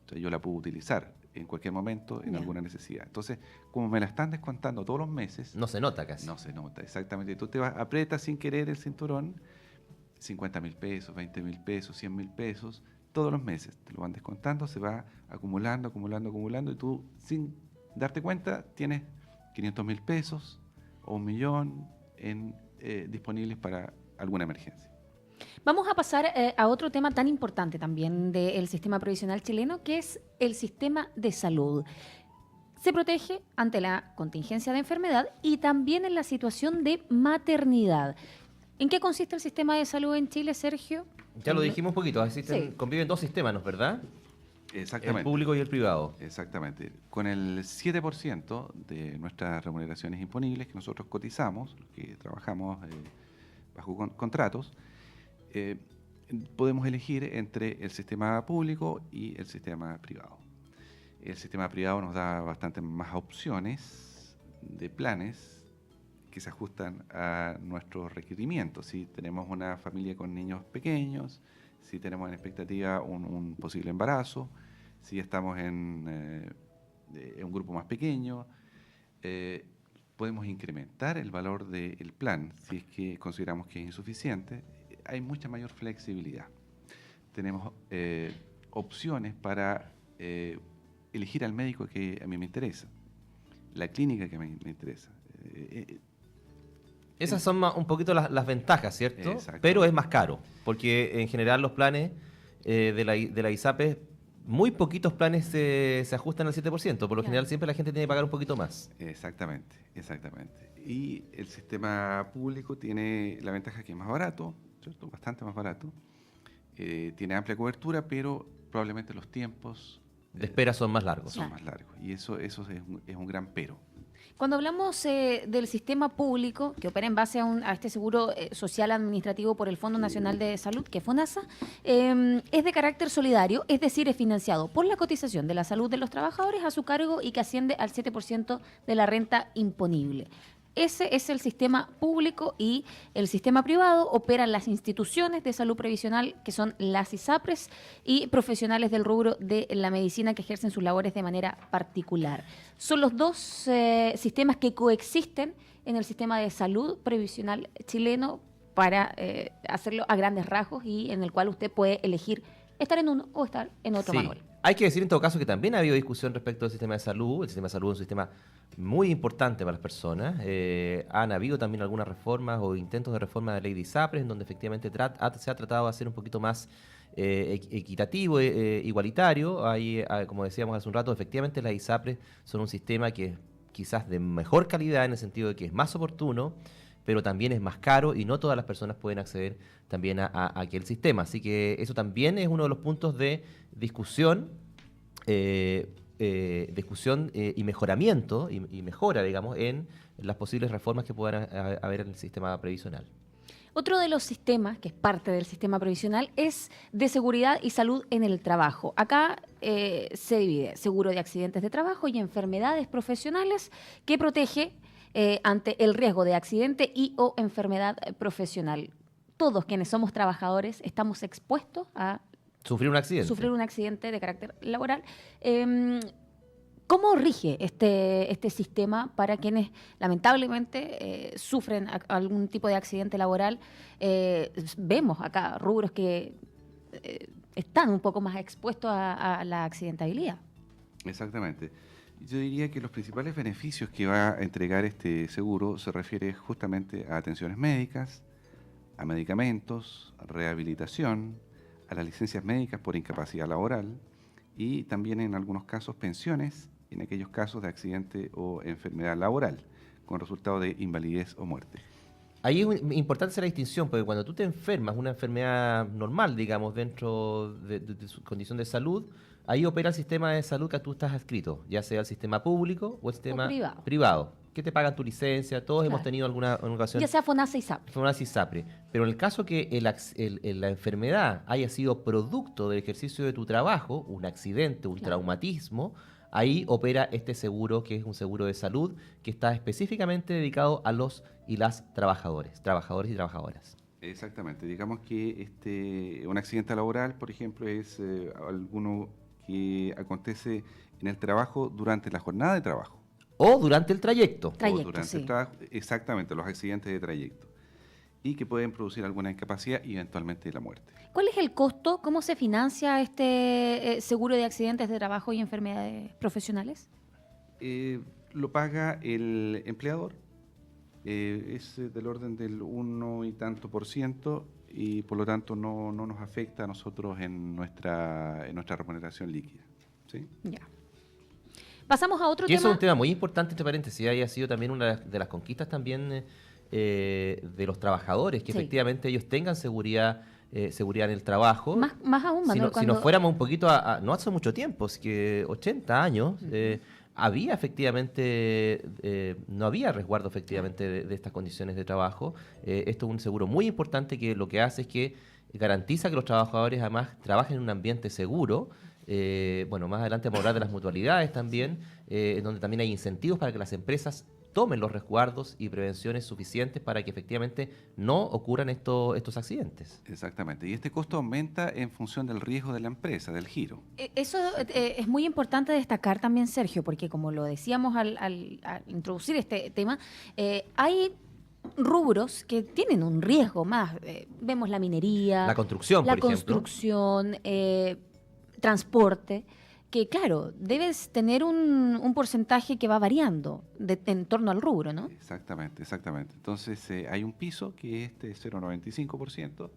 O sea, yo la puedo utilizar en cualquier momento en Ya. alguna necesidad. Entonces, como me la están descontando todos los meses, No se nota casi. no se nota, exactamente. Tú aprietas sin querer el cinturón, 50.000 pesos, 20.000 pesos, 100.000 pesos, todos los meses. Te lo van descontando, se va acumulando, y tú, sin darte cuenta, tienes 500.000 pesos o 1.000.000 disponibles para alguna emergencia. Vamos a pasar a otro tema tan importante también del sistema previsional chileno, que es el sistema de salud. Se protege ante la contingencia de enfermedad y también en la situación de maternidad. ¿En qué consiste el sistema de salud en Chile, Sergio? Ya lo dijimos un poquito, Sí. conviven dos sistemas, ¿no? ¿Verdad? El Exactamente. público y el privado. Exactamente. Con el 7% de nuestras remuneraciones imponibles que nosotros cotizamos, los que trabajamos bajo contratos, podemos elegir entre el sistema público y el sistema privado. El sistema privado nos da bastante más opciones de planes que se ajustan a nuestros requerimientos. Si tenemos una familia con niños pequeños, si tenemos en expectativa un posible embarazo, si estamos en un grupo más pequeño, podemos incrementar el valor del plan si es que consideramos que es insuficiente. Hay mucha mayor flexibilidad. Tenemos opciones para elegir al médico que a mí me interesa, la clínica que me interesa. Esas son un poquito las ventajas, ¿cierto? Exacto. Pero es más caro, porque en general los planes de la ISAPRES, muy poquitos planes se ajustan al 7%. Por lo Claro. general siempre la gente tiene que pagar un poquito más. Exactamente. Y el sistema público tiene la ventaja que es más barato, ¿cierto? Bastante más barato. Tiene amplia cobertura, pero probablemente los tiempos De espera son más largos. son Claro. más largos. Y eso es un gran pero. Cuando hablamos del sistema público que opera en base a este seguro social administrativo por el Fondo Nacional de Salud, que es FONASA, es de carácter solidario, es decir, es financiado por la cotización de la salud de los trabajadores a su cargo y que asciende al 7% de la renta imponible. Ese es el sistema público, y el sistema privado operan las instituciones de salud previsional, que son las ISAPRES, y profesionales del rubro de la medicina que ejercen sus labores de manera particular. Son los dos sistemas que coexisten en el sistema de salud previsional chileno para hacerlo a grandes rasgos, y en el cual usted puede elegir estar en uno o estar en otro, Sí. Manuel. Hay que decir en todo caso que también ha habido discusión respecto al sistema de salud. El sistema de salud es un sistema muy importante para las personas. Han habido también algunas reformas o intentos de reforma de la ley de ISAPRES, en donde efectivamente se ha tratado de hacer un poquito más equitativo, igualitario. Como decíamos hace un rato, efectivamente las ISAPRES son un sistema que es quizás de mejor calidad, en el sentido de que es más oportuno, pero también es más caro y no todas las personas pueden acceder también a aquel sistema. Así que eso también es uno de los puntos de discusión, y mejoramiento y mejora, digamos, en las posibles reformas que puedan haber en el sistema previsional. Otro de los sistemas, que es parte del sistema previsional, es de seguridad y salud en el trabajo. Acá se divide seguro de accidentes de trabajo y enfermedades profesionales, que protege ante el riesgo de accidente y o enfermedad profesional. Todos quienes somos trabajadores estamos expuestos a Sufrir un accidente. sufrir un accidente de carácter laboral. ¿Cómo rige este sistema para quienes lamentablemente sufren algún tipo de accidente laboral? Vemos acá rubros que están un poco más expuestos a la accidentabilidad. Exactamente. Yo diría que los principales beneficios que va a entregar este seguro se refiere justamente a atenciones médicas, a medicamentos, a rehabilitación, a las licencias médicas por incapacidad laboral y también en algunos casos pensiones en aquellos casos de accidente o enfermedad laboral con resultado de invalidez o muerte. Ahí es importante hacer la distinción, porque cuando tú te enfermas, una enfermedad normal, digamos, dentro de su condición de salud, ahí opera el sistema de salud que tú estás adscrito, ya sea el sistema público o el sistema privado, que te pagan tu licencia. Todos hemos tenido alguna ocasión. Ya sea FONASA y SAP. FONASA y SAPRE. Pero en el caso que la enfermedad haya sido producto del ejercicio de tu trabajo, un accidente, un traumatismo, ahí opera este seguro, que es un seguro de salud que está específicamente dedicado a los y las trabajadores y trabajadoras. Exactamente. Digamos que un accidente laboral, por ejemplo, es alguno que acontece en el trabajo durante la jornada de trabajo. O durante el trayecto. O durante el trabajo, exactamente, los accidentes de trayecto. Y que pueden producir alguna incapacidad y eventualmente la muerte. ¿Cuál es el costo? ¿Cómo se financia este seguro de accidentes de trabajo y enfermedades profesionales? Lo paga el empleador. Es del orden del 1 y tanto %, y por lo tanto no nos afecta a nosotros en nuestra remuneración líquida. ¿Sí? Ya. Pasamos a otro Y tema. eso es un tema muy importante, entre paréntesis, haya sido también una de las conquistas también de los trabajadores, que efectivamente ellos tengan seguridad en el trabajo. Más aún, Manuel, si nos fuéramos un poquito no hace mucho tiempo, es que 80 años, había efectivamente, no había resguardo efectivamente de estas condiciones de trabajo. Esto es un seguro muy importante que lo que hace es que garantiza que los trabajadores además trabajen en un ambiente seguro. Más adelante vamos a hablar de las mutualidades también, donde también hay incentivos para que las empresas tomen los resguardos y prevenciones suficientes para que efectivamente no ocurran estos accidentes. Exactamente. Y este costo aumenta en función del riesgo de la empresa, del giro. Eso es muy importante destacar también, Sergio, porque como lo decíamos al introducir este tema, hay rubros que tienen un riesgo más. Vemos la minería, La construcción, por ejemplo. Transporte, que claro, debes tener un porcentaje que va variando en torno al rubro, ¿no? Exactamente. Entonces hay un piso que es de 0,95%.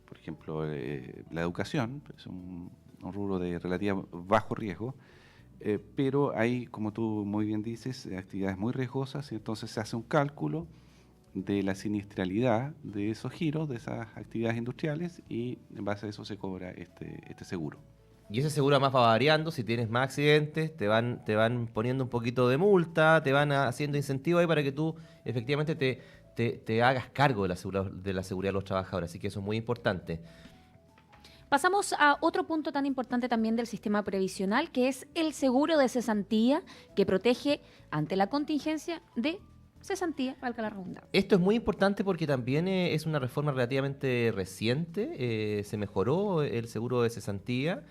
Por ejemplo, la educación es un rubro de relativo bajo riesgo, pero hay, como tú muy bien dices, actividades muy riesgosas, y entonces se hace un cálculo de la siniestralidad de esos giros, de esas actividades industriales, y en base a eso se cobra este seguro. Y ese seguro además va variando. Si tienes más accidentes, te van poniendo un poquito de multa, te van haciendo incentivo ahí para que tú efectivamente te hagas cargo de la seguridad de los trabajadores. Así que eso es muy importante. Pasamos a otro punto tan importante también del sistema previsional, que es el seguro de cesantía, que protege ante la contingencia de cesantía, valga la redundancia. Esto es muy importante porque también es una reforma relativamente reciente. Se mejoró el seguro de cesantía.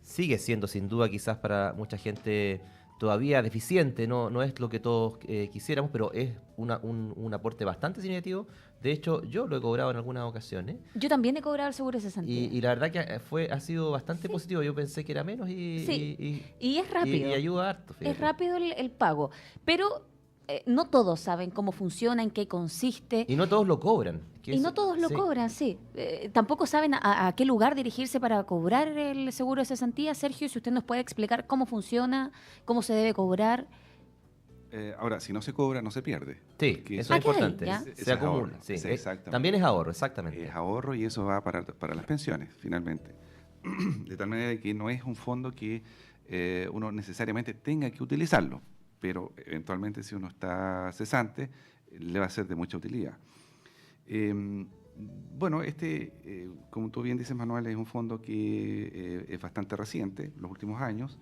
Sigue siendo sin duda quizás para mucha gente todavía deficiente, no es lo que todos quisiéramos, pero es un aporte bastante significativo. De hecho, yo lo he cobrado en algunas ocasiones. Yo también he cobrado el seguro de cesantía. Y la verdad que ha sido bastante positivo. Yo pensé que era menos Sí. Y es rápido. y ayuda harto. Fíjate. Es rápido el pago. Pero no todos saben cómo funciona, en qué consiste. Y no todos lo cobran. Y no todos lo cobran, sí. Tampoco saben a qué lugar dirigirse para cobrar el seguro de cesantía. Sergio, si usted nos puede explicar cómo funciona, cómo se debe cobrar. Ahora, si no se cobra, no se pierde. Sí, Porque eso es queda ahí, importante. ¿ya? Se acumula. Sí. Exactamente. También es ahorro, exactamente. Es ahorro y eso va para las pensiones, finalmente. De tal manera que no es un fondo que uno necesariamente tenga que utilizarlo, pero eventualmente si uno está cesante, le va a ser de mucha utilidad. Bueno, como tú bien dices, Manuel, es un fondo que es bastante reciente, los últimos años.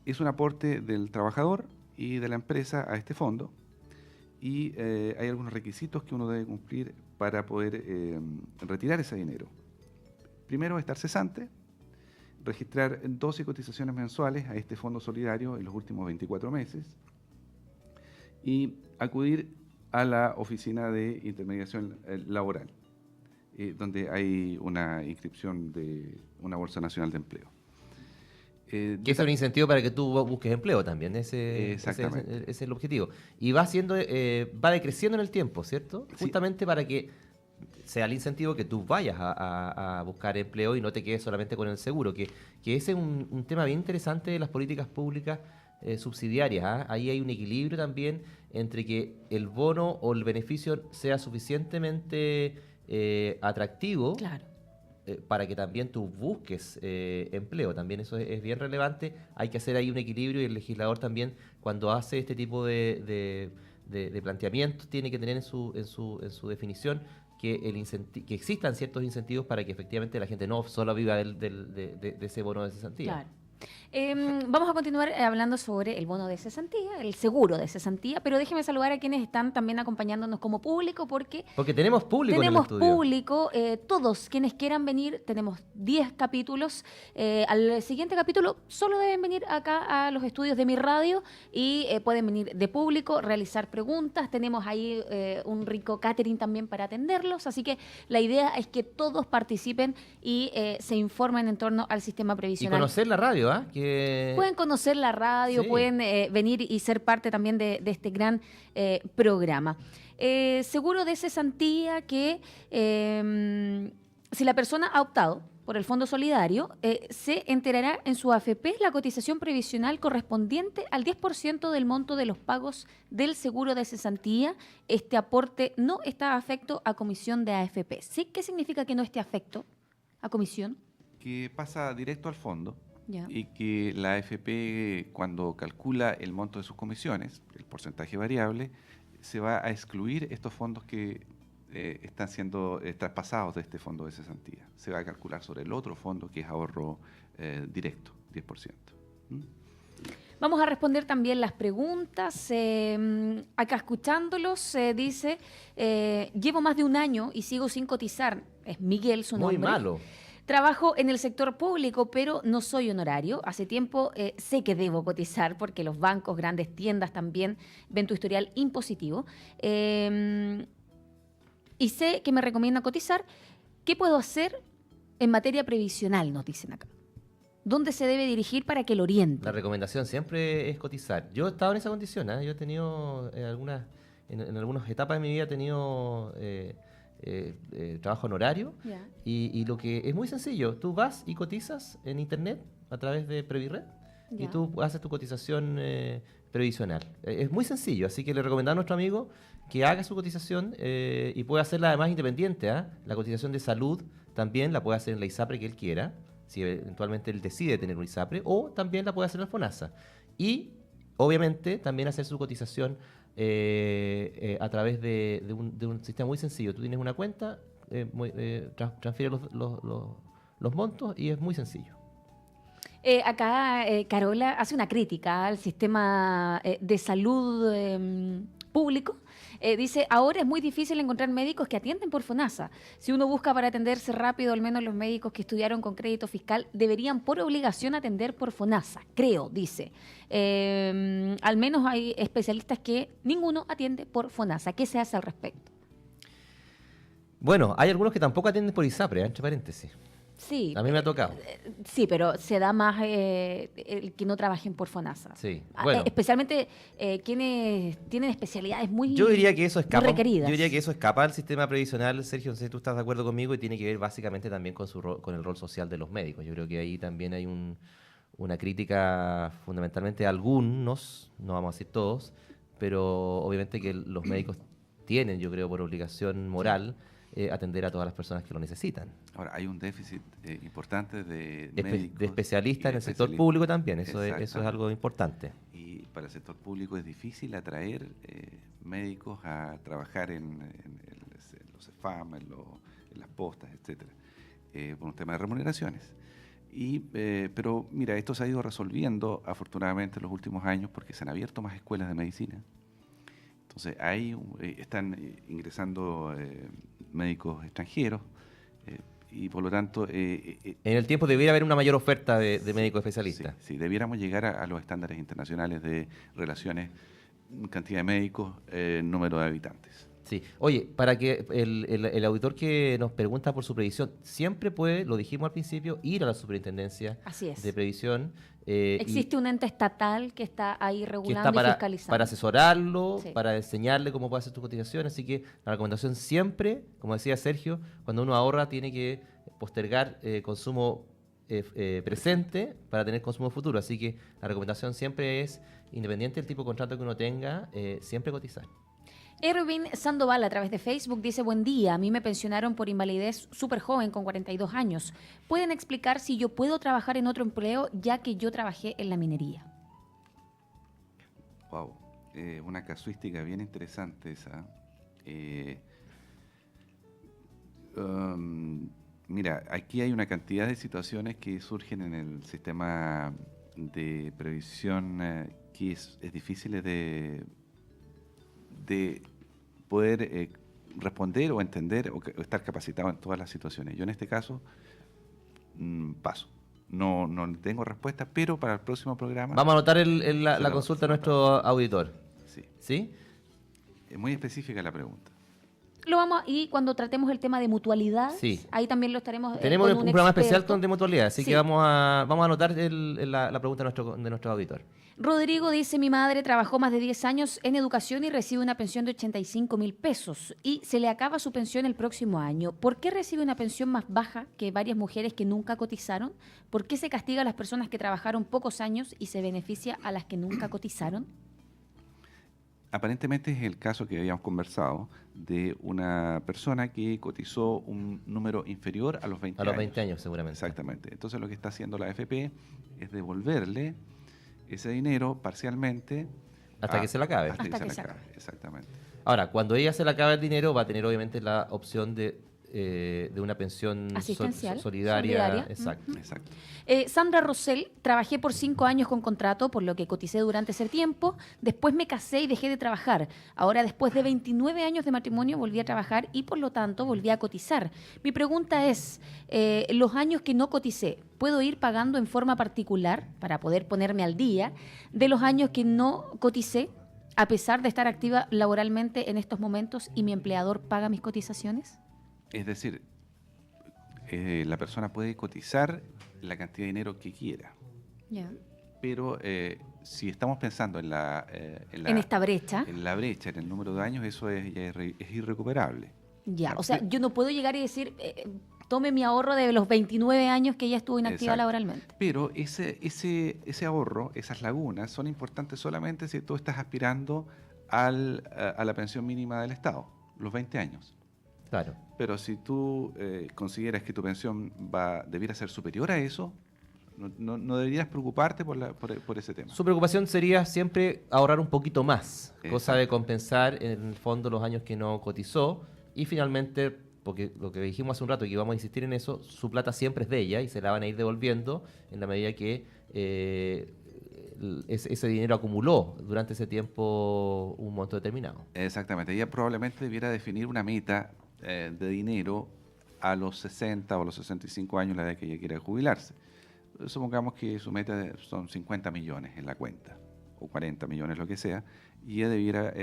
Es un aporte del trabajador y de la empresa a este fondo y hay algunos requisitos que uno debe cumplir para poder retirar ese dinero. Primero, estar cesante, registrar 12 cotizaciones mensuales a este fondo solidario en los últimos 24 meses y acudir a la oficina de intermediación laboral, donde hay una inscripción de una Bolsa Nacional de Empleo. Que es un incentivo para que tú busques empleo también, ese es el objetivo. Y va decreciendo en el tiempo, ¿cierto? Sí. Justamente para que sea el incentivo que tú vayas a buscar empleo y no te quedes solamente con el seguro, que ese es un tema bien interesante de las políticas públicas subsidiarias. ¿Ah? Ahí hay un equilibrio también entre que el bono o el beneficio sea suficientemente atractivo. Claro. Para que también tú busques empleo. También eso es bien relevante. Hay que hacer ahí un equilibrio y el legislador también, cuando hace este tipo de planteamientos, tiene que tener en su definición que existan ciertos incentivos para que efectivamente la gente no solo viva de ese bono de cesantía. Claro. Vamos a continuar hablando sobre el bono de cesantía, el seguro de cesantía, pero déjeme saludar a quienes están también acompañándonos como público, porque tenemos público en el estudio. Público, todos quienes quieran venir, tenemos 10 capítulos. Al siguiente capítulo solo deben venir acá a los estudios de Mi Radio y pueden venir de público, realizar preguntas. Tenemos ahí un rico catering también para atenderlos, así que la idea es que todos participen y se informen en torno al sistema Y previsional. conocer la radio, ¿ah? Pueden conocer la radio, Sí. pueden venir y ser parte también de este gran programa. Seguro de cesantía que si la persona ha optado por el Fondo Solidario, se enterará en su AFP la cotización previsional correspondiente al 10% del monto de los pagos del seguro de cesantía. Este aporte no está afecto a comisión de AFP. ¿Sí? ¿Qué significa que no esté afecto a comisión? Que pasa directo al fondo. Ya. Y que la AFP, cuando calcula el monto de sus comisiones, el porcentaje variable, se va a excluir estos fondos que están siendo traspasados de este fondo de cesantía. Se va a calcular sobre el otro fondo, que es ahorro directo, 10%. ¿Mm? Vamos a responder también las preguntas. Acá escuchándolos, dice, llevo más de un año y sigo sin cotizar. Es Miguel su nombre. Muy malo. Trabajo en el sector público, pero no soy honorario. Hace tiempo sé que debo cotizar porque los bancos, grandes tiendas también ven tu historial impositivo. Y sé que me recomiendan cotizar. ¿Qué puedo hacer en materia previsional? Nos dicen acá. ¿Dónde se debe dirigir para que lo oriente? La recomendación siempre es cotizar. Yo he estado en esa condición, ¿eh? Yo he tenido en algunas etapas de mi vida he tenido trabajo honorario. Ya. Y lo que es muy sencillo, tú vas y cotizas en internet a través de Previred y Ya. tú haces tu cotización previsional. Es muy sencillo, así que le recomendamos a nuestro amigo que haga su cotización y puede hacerla además independiente. ¿Ah? La cotización de salud también la puede hacer en la ISAPRE que él quiera, si eventualmente él decide tener un ISAPRE, o también la puede hacer en el FONASA. Y obviamente también hacer su cotización a través de un sistema muy sencillo. Tú tienes una cuenta transfiere los montos y es muy sencillo. Acá Carola hace una crítica al sistema de salud público. Dice, ahora es muy difícil encontrar médicos que atienden por FONASA. Si uno busca para atenderse rápido, al menos los médicos que estudiaron con crédito fiscal deberían por obligación atender por FONASA, creo, dice. Al menos hay especialistas que ninguno atiende por FONASA. ¿Qué se hace al respecto? Bueno, hay algunos que tampoco atienden por ISAPRE, entre paréntesis. Sí. A mí me ha tocado. Sí, pero se da más el que no trabajen por FONASA. Sí, bueno. Especialmente quienes tienen especialidades muy Yo diría que eso escapa. requeridas. Yo diría que eso escapa al sistema previsional, Sergio, no sé si tú estás de acuerdo conmigo, y tiene que ver básicamente también con con el rol social de los médicos. Yo creo que ahí también hay una crítica fundamentalmente a algunos, no vamos a decir todos, pero obviamente que los médicos tienen, yo creo, por obligación moral, atender a todas las personas que lo necesitan. Ahora, hay un déficit importante de médicos. De especialistas en el sector público también, eso es algo importante. Y para el sector público es difícil atraer médicos a trabajar en los CEFAM, en las postas, etcétera, por un tema de remuneraciones. Pero mira, esto se ha ido resolviendo afortunadamente en los últimos años porque se han abierto más escuelas de medicina. Entonces, ahí están ingresando médicos extranjeros y por lo tanto... en el tiempo debería haber una mayor oferta de médicos especialistas. Sí, debiéramos llegar a los estándares internacionales de relaciones, cantidad de médicos, número de habitantes. Sí. Oye, para que el auditor que nos pregunta por su previsión, siempre puede, lo dijimos al principio, ir a la superintendencia Así es. de previsión. Existe un ente estatal que está ahí que regulando está y fiscalizando. para asesorarlo, Sí. para enseñarle cómo puede hacer tus cotizaciones. Así que la recomendación siempre, como decía Sergio, cuando uno ahorra tiene que postergar consumo presente para tener consumo futuro. Así que la recomendación siempre es, independiente del tipo de contrato que uno tenga, siempre cotizar. Erwin Sandoval a través de Facebook dice, buen día, a mí me pensionaron por invalidez súper joven con 42 años. ¿Pueden explicar si yo puedo trabajar en otro empleo ya que yo trabajé en la minería? Wow, una casuística bien interesante esa. Mira, aquí hay una cantidad de situaciones que surgen en el sistema de previsión que es difícil de poder responder o entender o estar capacitado en todas las situaciones. Yo en este caso paso. No tengo respuesta, pero para el próximo programa... Vamos a anotar la consulta a nuestro auditor. Sí. ¿Sí? Es muy específica la pregunta. Y cuando tratemos el tema de mutualidad, Sí. ahí también lo estaremos Tenemos con un programa especial experto. de mutualidad, así Sí. que vamos a anotar la pregunta de nuestro auditor. Rodrigo dice, mi madre trabajó más de 10 años en educación y recibe una pensión de 85,000 pesos y se le acaba su pensión el próximo año. ¿Por qué recibe una pensión más baja que varias mujeres que nunca cotizaron? ¿Por qué se castiga a las personas que trabajaron pocos años y se beneficia a las que nunca cotizaron? Aparentemente es el caso que habíamos conversado de una persona que cotizó un número inferior a los 20 A años. los 20 años, seguramente. Exactamente. Entonces lo que está haciendo la AFP es devolverle ese dinero parcialmente Hasta que se le acabe. Hasta Hasta que que se se le acabe, exactamente. Ahora, cuando ella se le acabe el dinero, va a tener obviamente la opción de una pensión Asistencial, solidaria. solidaria. Exacto. Exacto. Sandra Rosell, trabajé por 5 años con contrato, por lo que coticé durante ese tiempo. Después me casé y dejé de trabajar. Ahora, después de 29 años de matrimonio, volví a trabajar y, por lo tanto, volví a cotizar. Mi pregunta es, los años que no coticé, ¿puedo ir pagando en forma particular para poder ponerme al día de los años que no coticé, a pesar de estar activa laboralmente en estos momentos y mi empleador paga mis cotizaciones? Es decir, la persona puede cotizar la cantidad de dinero que quiera. Ya. Pero si estamos pensando en En esta brecha. en la brecha, en el número de años, eso es irrecuperable. Ya, Claro, o sea, sí. yo no puedo llegar y decir, tome mi ahorro de los 29 años que ella estuvo inactiva Exacto. laboralmente. Pero ese ahorro, esas lagunas, son importantes solamente si tú estás aspirando a la pensión mínima del Estado, los 20 años. Claro. Pero si tú consideras que tu pensión debiera ser superior a eso, no deberías preocuparte por ese tema. Su preocupación sería siempre ahorrar un poquito más, cosa Exacto. de compensar en el fondo los años que no cotizó y finalmente porque lo que dijimos hace un rato, que íbamos a insistir en eso, su plata siempre es de ella y se la van a ir devolviendo en la medida que ese dinero acumuló durante ese tiempo un monto determinado. Exactamente. Ella probablemente debiera definir una meta de dinero a los 60 o a los 65 años, la edad que ella quiera jubilarse. Supongamos que su meta son 50 millones en la cuenta, o 40 millones, lo que sea, y ella debiera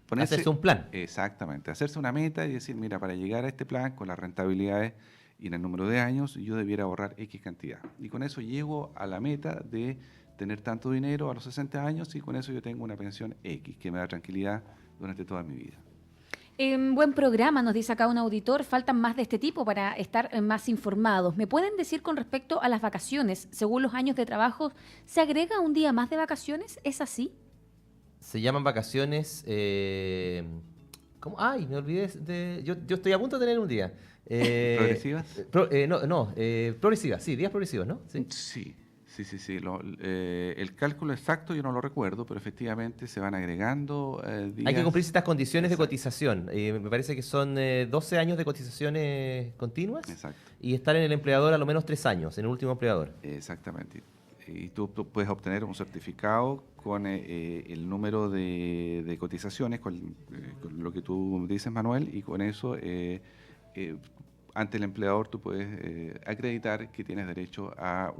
ponerse... Hacerse un plan. Exactamente, hacerse una meta y decir, mira, para llegar a este plan, con las rentabilidades y en el número de años, yo debiera ahorrar X cantidad. Y con eso llego a la meta de tener tanto dinero a los 60 años y con eso yo tengo una pensión X, que me da tranquilidad durante toda mi vida. Buen programa, nos dice acá un auditor. Faltan más de este tipo para estar más informados. ¿Me pueden decir con respecto a las vacaciones? Según los años de trabajo, ¿se agrega un día más de vacaciones? ¿Es así? Se llaman vacaciones... ¿cómo? Ay, me olvidé de... Yo estoy a punto de tener un día. ¿Progresivas? Progresivas, sí, días progresivos, ¿no? Sí. Sí. El cálculo exacto yo no lo recuerdo, pero efectivamente se van agregando días. Hay que cumplir ciertas condiciones Exacto. de cotización. Me parece que son 12 años de cotizaciones continuas. Exacto. Y estar en el empleador a lo menos 3 años, en el último empleador. Exactamente. Y tú puedes obtener un certificado con el número de cotizaciones, con lo que tú dices, Manuel, y con eso ante el empleador tú puedes acreditar que tienes derecho a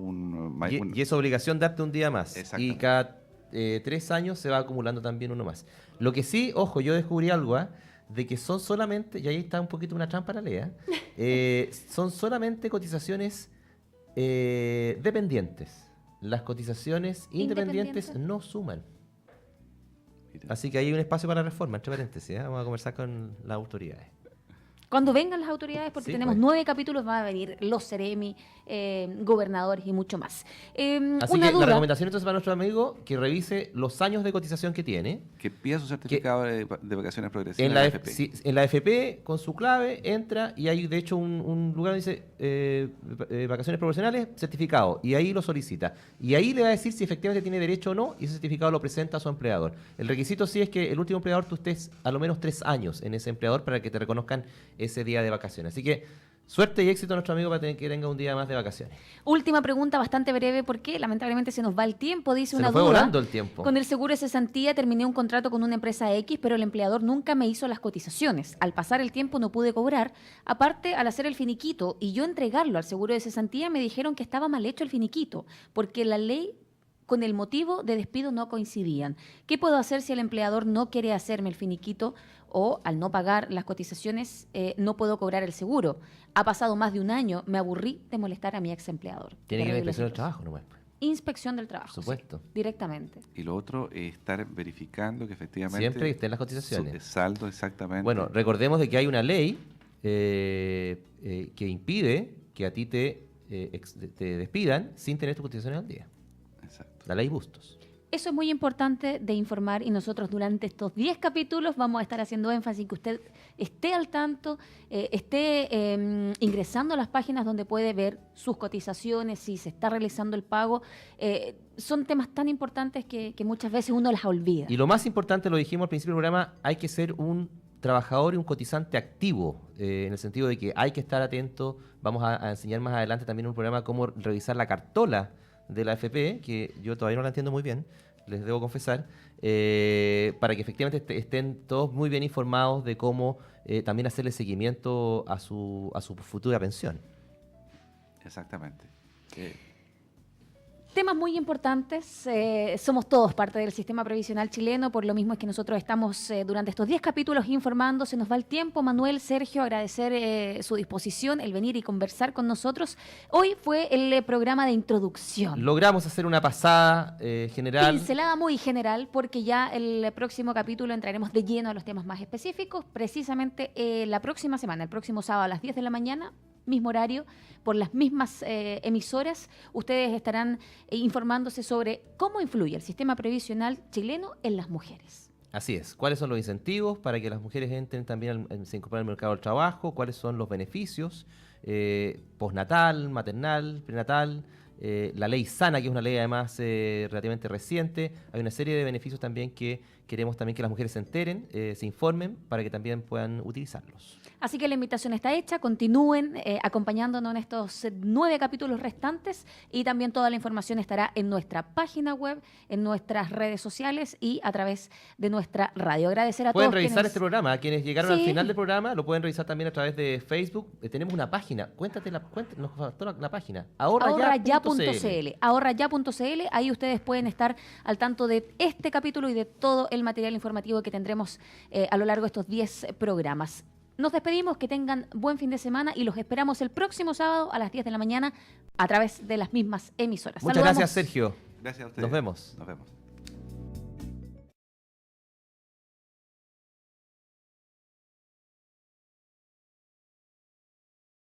Y es obligación darte un día más. Y Exactamente. cada 3 años se va acumulando también uno más. Lo que sí, ojo, yo descubrí algo, de que son solamente, y ahí está un poquito una trampa en la ley, son solamente cotizaciones dependientes. Las cotizaciones independientes no suman. Mira. Así que hay un espacio para la reforma, entre paréntesis. Vamos a conversar con las autoridades. Cuando vengan las autoridades, porque Sí, tenemos pues. 9 capítulos, van a venir los seremi, gobernadores y mucho más. Así Una que la duda. recomendación entonces para nuestro amigo que revise los años de cotización que tiene. Que pida su certificado de vacaciones progresivas En la, AFP. en la FP, con su clave, entra y hay de hecho un lugar donde dice vacaciones proporcionales, certificado, y ahí lo solicita. Y ahí le va a decir si efectivamente tiene derecho o no, y ese certificado lo presenta a su empleador. El requisito sí es que el último empleador tú estés a lo menos 3 años en ese empleador para que te reconozcan ese día de vacaciones. Así que suerte y éxito a nuestro amigo para que tenga un día más de vacaciones. Última pregunta bastante breve porque lamentablemente se nos va el tiempo, dice Se una nos fue duda. volando el tiempo. Con el seguro de cesantía terminé un contrato con una empresa X, pero el empleador nunca me hizo las cotizaciones. Al pasar el tiempo no pude cobrar. Aparte, al hacer el finiquito y yo entregarlo al seguro de cesantía, me dijeron que estaba mal hecho el finiquito, porque la ley con el motivo de despido no coincidían. ¿Qué puedo hacer si el empleador no quiere hacerme el finiquito o al no pagar las cotizaciones no puedo cobrar el seguro? Ha pasado más de un año, me aburrí de molestar a mi ex empleador. Tiene que ir a la Terrible inspección del situación. trabajo nomás. Pues. Inspección del trabajo. Por supuesto. sí, directamente. Y lo otro es estar verificando que efectivamente... Siempre que estén las cotizaciones. Saldo, exactamente. Bueno, recordemos de que hay una ley que impide que a ti te despidan sin tener tus cotizaciones al día. Exacto. La ley Bustos. Eso es muy importante de informar y nosotros durante estos 10 capítulos vamos a estar haciendo énfasis en que usted esté al tanto, esté ingresando a las páginas donde puede ver sus cotizaciones, si se está realizando el pago. Son temas tan importantes que muchas veces uno las olvida. Y lo más importante, lo dijimos al principio del programa, hay que ser un trabajador y un cotizante activo, en el sentido de que hay que estar atento. Vamos a enseñar más adelante también en un programa cómo revisar la cartola de la AFP, que yo todavía no la entiendo muy bien, les debo confesar, para que efectivamente estén todos muy bien informados de cómo también hacerle seguimiento a su futura pensión. Exactamente. Temas muy importantes, somos todos parte del sistema previsional chileno, por lo mismo es que nosotros estamos durante estos 10 capítulos informando, se nos va el tiempo. Manuel, Sergio, agradecer su disposición, el venir y conversar con nosotros. Hoy fue el programa de introducción. Logramos hacer una pasada general. Pincelada muy general, porque ya el próximo capítulo entraremos de lleno a los temas más específicos, precisamente la próxima semana, el próximo sábado a las 10 de la mañana, mismo horario, por las mismas emisoras, ustedes estarán informándose sobre cómo influye el sistema previsional chileno en las mujeres. Así es. ¿Cuáles son los incentivos para que las mujeres entren también, se incorporen al mercado del trabajo? ¿Cuáles son los beneficios postnatal, maternal, prenatal? la ley Sana, que es una ley además relativamente reciente. Hay una serie de beneficios también que queremos también que las mujeres se enteren, se informen, para que también puedan utilizarlos. Así que la invitación está hecha, continúen acompañándonos en estos 9 capítulos restantes y también toda la información estará en nuestra página web, en nuestras redes sociales y a través de nuestra radio. Agradecer a Pueden todos revisar quienes... este programa, a quienes llegaron al Sí. final del programa, lo pueden revisar también a través de Facebook. Tenemos una página, nos faltó la página, ahorraya.cl. Ahorraya.cl, ahí ustedes pueden estar al tanto de este capítulo y de todo el material informativo que tendremos a lo largo de estos 10 programas. Nos despedimos, que tengan buen fin de semana y los esperamos el próximo sábado a las 10 de la mañana a través de las mismas emisoras. Muchas Saludamos. gracias, Sergio. Gracias a ustedes. Nos vemos. Nos vemos.